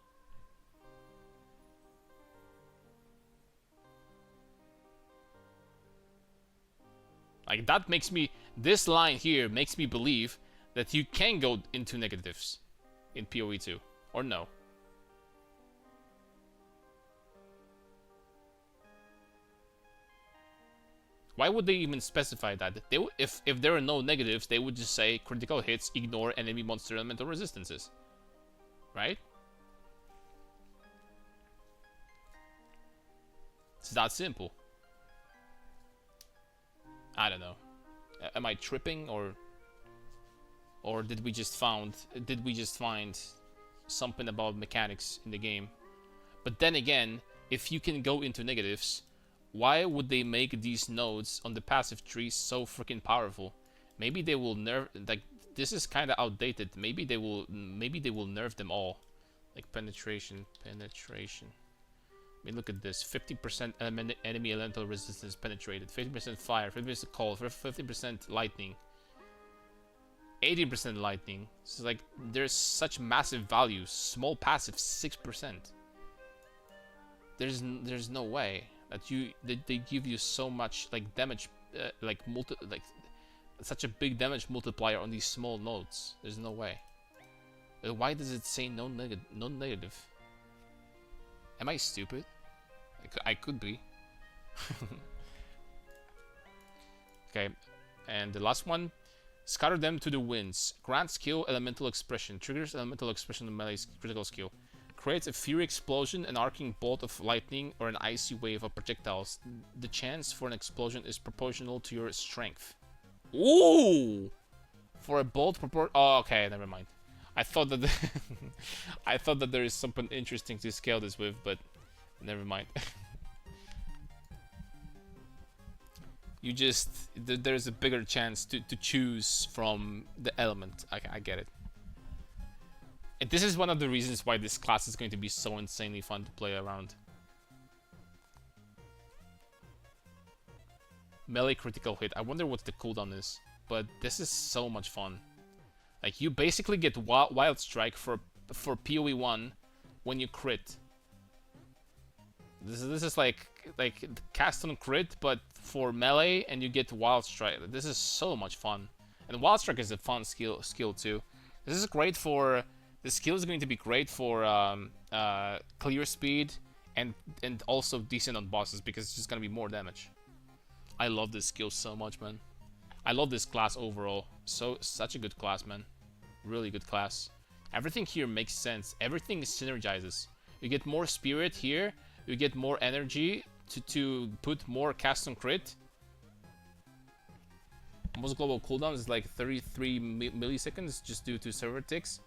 Like, that makes me... This line here makes me believe that you can go into negatives in PoE 2. Or no? Why would they even specify that? If there are no negatives, they would just say critical hits ignore enemy monster elemental resistances. Right? It's that simple. I don't know. Am I tripping, or did we just find something about mechanics in the game? But then again, if you can go into negatives, why would they make these nodes on the passive tree so freaking powerful? Maybe they will nerf, like, this is kind of outdated. Maybe they will nerf them all. Like penetration. I mean, look at this. 50% enemy elemental resistance penetrated. 50% fire, 50% cold, 50% lightning. 80% lightning. So like, there's such massive value. Small passive 6%. There's no way that they give you so much like damage, like such a big damage multiplier on these small nodes. There's no way. Why does it say non-negative? Am I stupid? I could be. Okay, and the last one. Scatter them to the winds. Grant skill elemental expression. Triggers elemental expression of melee's critical skill. Creates a fury explosion, an arcing bolt of lightning, or an icy wave of projectiles. The chance for an explosion is proportional to your strength. Ooh! For a bolt oh, okay, never mind. I thought that I thought that there is something interesting to scale this with, but never mind. You just... There's a bigger chance to choose from the element. I get it. And this is one of the reasons why this class is going to be so insanely fun to play around. Melee critical hit. I wonder what the cooldown is. But this is so much fun. Like, you basically get Wild Strike for PoE 1 when you crit. This is like cast on crit, but for melee, and you get Wild Strike. This is so much fun. And Wild Strike is a fun skill too. This is great for... The skill is going to be great for clear speed and also decent on bosses, because it's just going to be more damage. I love this skill so much, man. I love this class overall. Such a good class, man. Really good class. Everything here makes sense. Everything synergizes. You get more spirit here. You get more energy to put more cast on crit. Most global cooldown is like 33 milliseconds just due to server ticks.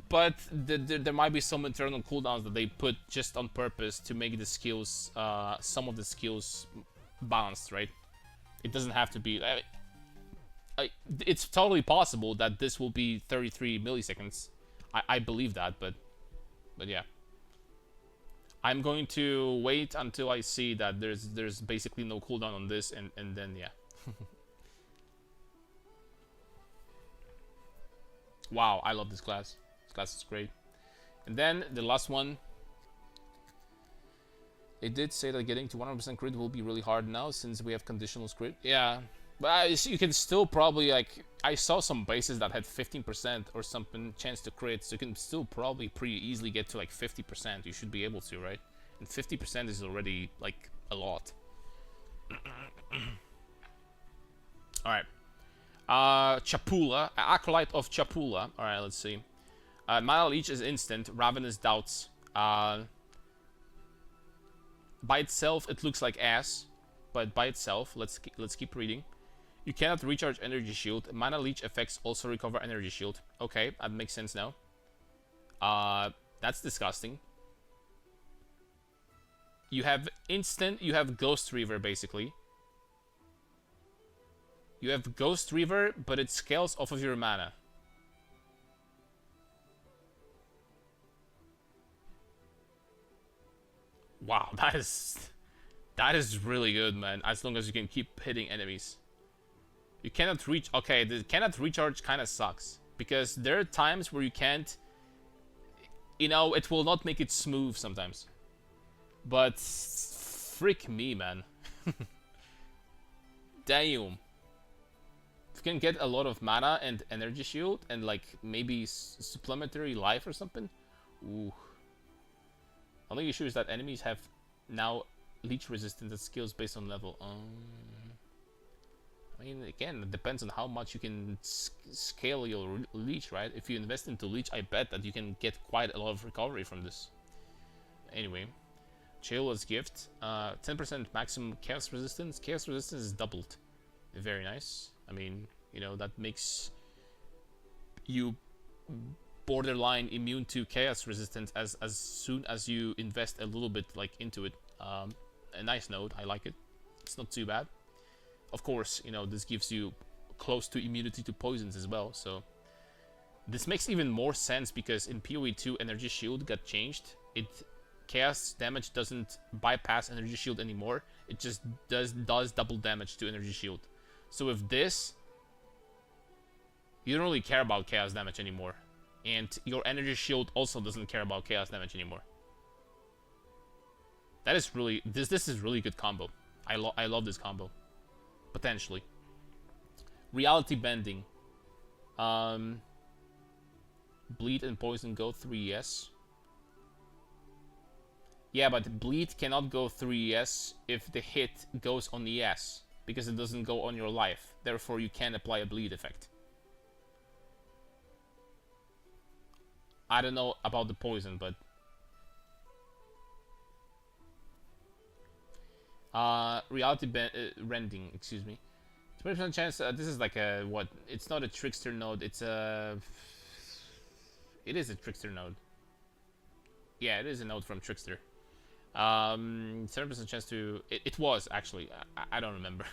But there might be some internal cooldowns that they put just on purpose to make the skills, some of the skills balanced, right? It doesn't have to be... it's totally possible that this will be 33 milliseconds. I believe that, but yeah. I'm going to wait until I see that there's basically no cooldown on this, and then yeah. Wow, I love this class. This class is great. And then the last one. It did say that getting to 100% crit will be really hard now since we have conditional crit. Yeah, but you can still probably, like, I saw some bases that had 15% or something chance to crit, so you can still probably pretty easily get to like 50%. You should be able to, right? And 50% is already like a lot. Alright. Chapula, Acolyte of Chapula. Alright, let's see. Mana Leech is instant. Ravenous Doubts. By itself, it looks like ass, but by itself, let's keep reading. You cannot recharge energy shield. Mana Leech effects also recover energy shield. Okay, that makes sense now. That's disgusting. You have instant. You have Ghost Reaver basically. You have Ghost Reaver, but it scales off of your mana. Wow, that is really good, man. As long as you can keep hitting enemies. You cannot reach. Okay, the cannot recharge kind of sucks because there are times where you can't. You know, it will not make it smooth sometimes. But frick me, man. Damn. If you can get a lot of mana and energy shield and like maybe supplementary life or something. Ooh. Only issue is that enemies have now leech resistance that skills based on level. I mean, again, it depends on how much you can scale your leech, right? If you invest into leech, I bet that you can get quite a lot of recovery from this. Anyway, Chayola's gift, 10% maximum chaos resistance. Chaos resistance is doubled. Very nice. I mean, you know, that makes you borderline immune to chaos resistance as soon as you invest a little bit like into it. A nice note. I like it. It's not too bad. Of course, you know, this gives you close to immunity to poisons as well, so this makes even more sense because in PoE 2 energy shield got changed. It chaos damage doesn't bypass energy shield anymore. It just does double damage to energy shield. So with this, you don't really care about chaos damage anymore. And your energy shield also doesn't care about chaos damage anymore. That is really... This is really good combo. I love this combo. Potentially. Reality Bending. Bleed and Poison go 3 ES. Yeah, but Bleed cannot go 3 ES if the hit goes on ES. Because it doesn't go on your life. Therefore, you can apply a Bleed effect. I don't know about the poison, but... Reality Rending, excuse me. 20% chance, this is like a, what? It's not a Trickster node, it's a... It is a Trickster node. Yeah, it is a node from Trickster. 7% chance to... It was, actually. I don't remember.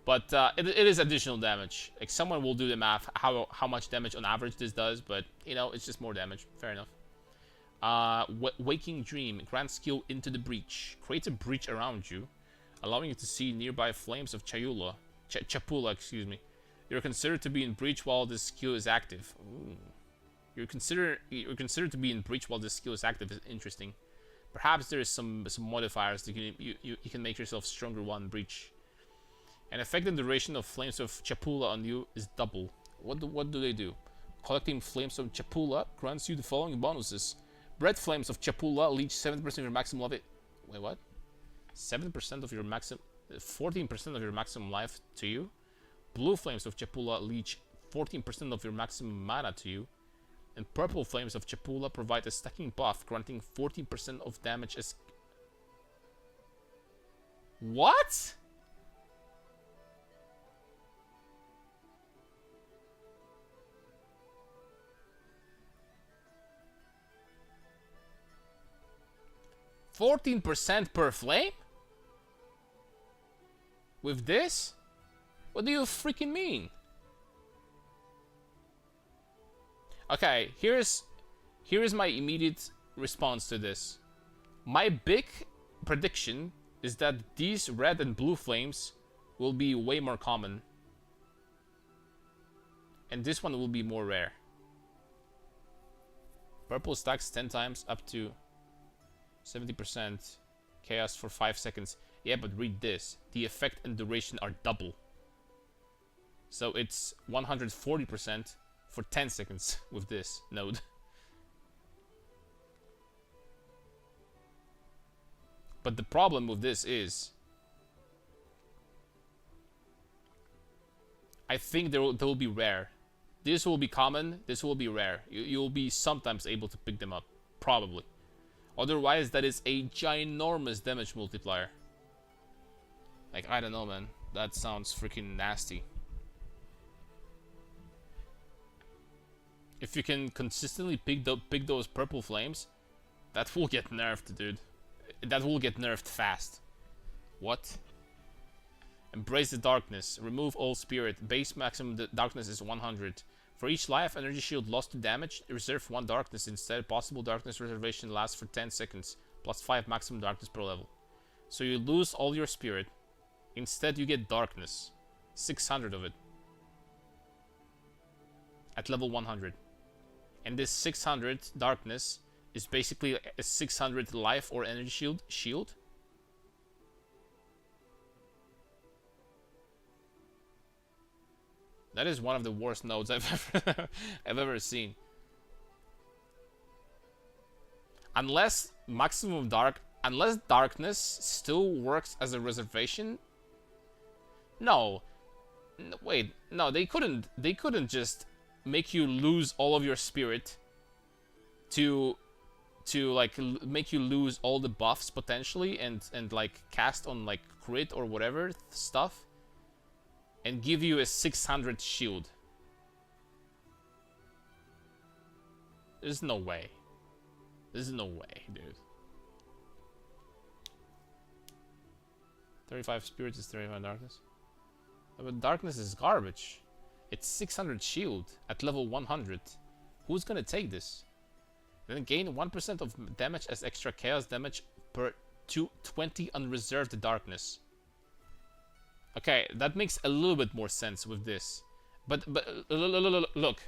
But it is additional damage. Like, someone will do the math how much damage on average this does, but you know, it's just more damage. Fair enough. Waking Dream grants skill into the breach. Creates a breach around you, allowing you to see nearby flames of Chapula, excuse me. You're considered to be in breach while this skill is active. Ooh. You're considered to be in breach while this skill is active. Is interesting. Perhaps there is some modifiers that you can make yourself stronger while in breach. And effective duration of Flames of Chapula on you is double. What do they do? Collecting Flames of Chapula grants you the following bonuses. Red Flames of Chapula leech 7% of your maximum life. Wait, what? 7% of your maximum... 14% of your maximum life to you. Blue Flames of Chapula leech 14% of your maximum mana to you. And Purple Flames of Chapula provide a stacking buff granting 14% of damage as... What? %14 per flame? With this? What do you freaking mean? Okay, here's my immediate response to this. My big prediction is that these red and blue flames will be way more common. And this one will be more rare. Purple stacks 10 times up to 70% chaos for 5 seconds. Yeah, but read this. The effect and duration are double. So it's 140% for 10 seconds with this node. But the problem with this is, I think they will be rare. This will be common, this will be rare. You'll be sometimes able to pick them up, probably. Otherwise, that is a ginormous damage multiplier. Like, I don't know, man. That sounds freaking nasty. If you can consistently pick those purple flames, that will get nerfed, dude. That will get nerfed fast. What? Embrace the darkness. Remove all spirit. Base maximum darkness is 100. For each life energy shield lost to damage, reserve 1 darkness instead. Possible darkness reservation lasts for 10 seconds. Plus 5 maximum darkness per level. So you lose all your spirit. Instead you get darkness. 600 of it. At level 100. And this 600 darkness is basically a 600 life or energy shield. That is one of the worst nodes I've ever seen. Unless darkness still works as a reservation. No, wait, no, they couldn't just make you lose all of your spirit to like make you lose all the buffs potentially and like cast on like crit or whatever stuff and give you a 600 shield. There's no way. There's no way, dude. 35 spirits is 35 darkness. But darkness is garbage. It's 600 shield at level 100. Who's gonna take this? Then gain 1% of damage as extra chaos damage per 20 unreserved darkness. Okay, that makes a little bit more sense with this. But look.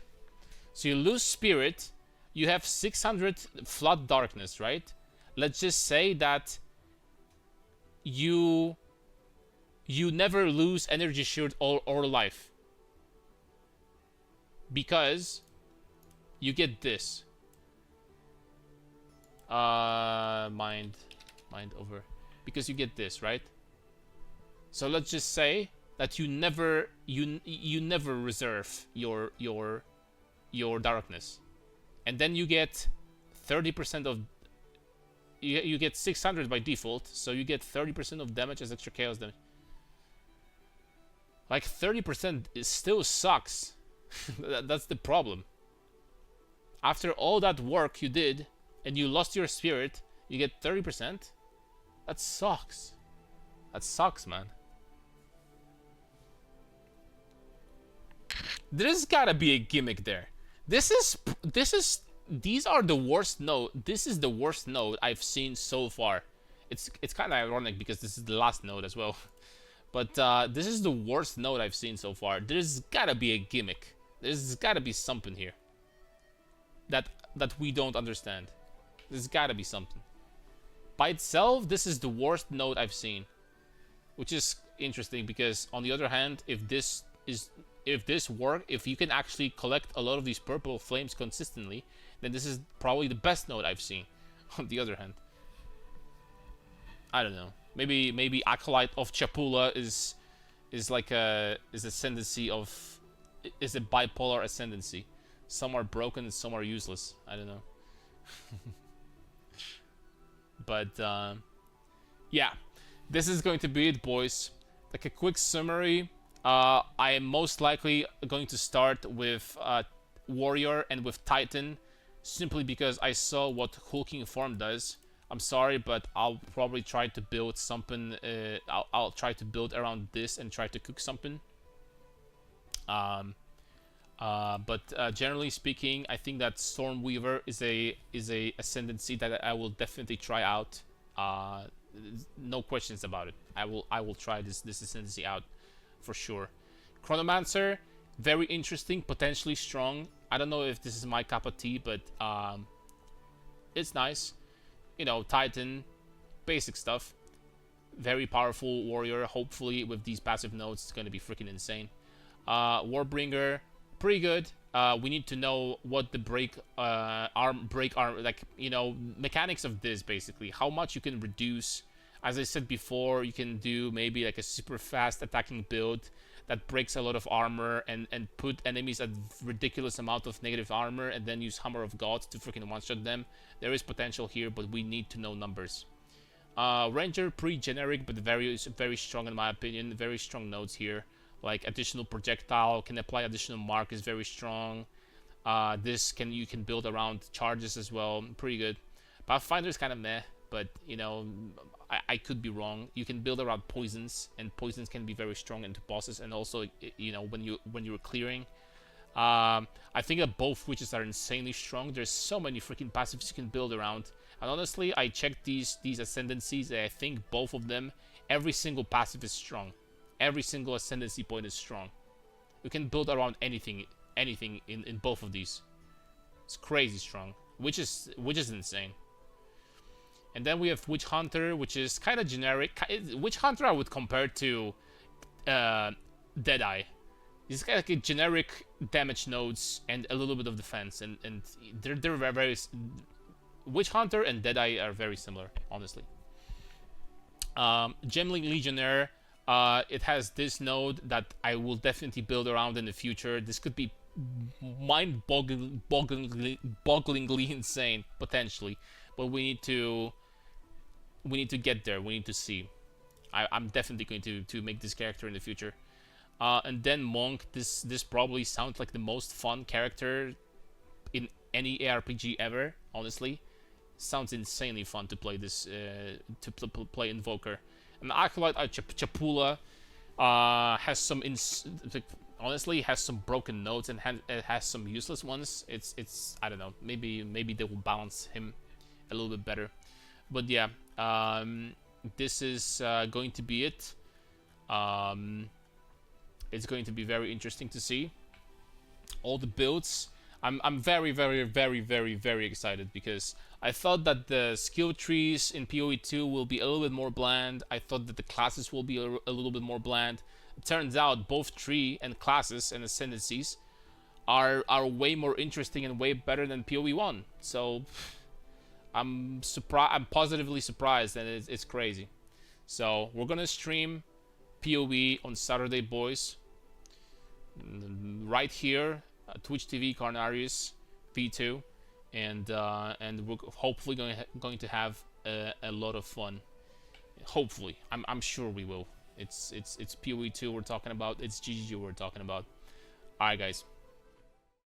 So you lose spirit, you have 600 flood darkness, right? Let's just say that you never lose energy shield or life. Because you get this. Mind over. Because you get this, right? So let's just say that you never reserve your darkness, and then you get 30% of you get 600 by default, so you get 30% of damage as extra chaos damage. Like 30% still sucks. That's the problem. After all that work you did and you lost your spirit, you get 30%. That sucks. That sucks, man. There's gotta be a gimmick there. These are the worst node. This is the worst node I've seen so far. It's kind of ironic because this is the last node as well. But this is the worst node I've seen so far. There's gotta be a gimmick. There's gotta be something here that we don't understand. There's gotta be something. By itself, this is the worst node I've seen, which is interesting because on the other hand, if you can actually collect a lot of these purple flames consistently, then this is probably the best node I've seen. On the other hand, I don't know. Maybe Acolyte of Chapula is like a ascendancy of is a bipolar ascendancy. Some are broken and some are useless. I don't know. But yeah, this is going to be it, boys. Like a quick summary. I am most likely going to start with Warrior and with Titan, simply because I saw what hulking form does. I'm sorry, but I'll probably try to build something. I'll try to build around this and try to cook something. But generally speaking, I think that Stormweaver is a ascendancy that I will definitely try out. No questions about it. I will try this ascendancy out for sure. Chronomancer, very interesting, potentially strong. I don't know if this is my cup of tea, but it's nice. You know, Titan, basic stuff. Very powerful warrior. Hopefully, with these passive nodes, it's gonna be freaking insane. Warbringer, pretty good. We need to know what the break arm, like, you know, mechanics of this basically. How much you can reduce. As I said before, you can do maybe like a super fast attacking build that breaks a lot of armor and put enemies at ridiculous amount of negative armor, and then use Hammer of God to freaking one-shot them. There is potential here, but we need to know numbers. Ranger, pretty generic, but very strong in my opinion. Very strong nodes here. Like additional projectile, can apply additional mark, is very strong. You can build around charges as well, pretty good. Pathfinder is kind of meh, but you know, I could be wrong. You can build around poisons, and poisons can be very strong into bosses, and also, you know, when you're clearing. I think that both witches are insanely strong. There's so many freaking passives you can build around. And honestly, I checked these ascendancies, and I think both of them, every single passive is strong. Every single ascendancy point is strong. You can build around anything in both of these. It's crazy strong, which is insane. And then we have Witch Hunter, which is kind of generic. Witch Hunter I would compare to Deadeye. It's kind of like a generic damage nodes and a little bit of defense, and they're very. Witch Hunter and Deadeye are very similar, honestly. Gemling Legionnaire, it has this node that I will definitely build around in the future. This could be mind-bogglingly insane, potentially, but we need to get there. We need to see. I'm definitely going to make this character in the future. And then Monk. This probably sounds like the most fun character in any ARPG ever. Honestly, sounds insanely fun to play this. Play Invoker. And Acolyte Chapula has some honestly has some broken nodes, and it has some useless ones. It's I don't know. Maybe they will balance him a little bit better. But yeah, this is going to be it. It's going to be very interesting to see all the builds. I'm very excited, because I thought that the skill trees in PoE 2 will be a little bit more bland. I thought that the classes will be a little bit more bland. It turns out both tree and classes and ascendancies are way more interesting and way better than PoE 1. So I'm positively surprised, and it's crazy. So we're gonna stream PoE on Saturday, boys. Right here, Twitch TV Carnarius V2, and we're hopefully going to have a lot of fun. Hopefully, I'm sure we will. It's PoE 2 we're talking about. It's GGG we're talking about. All right, guys.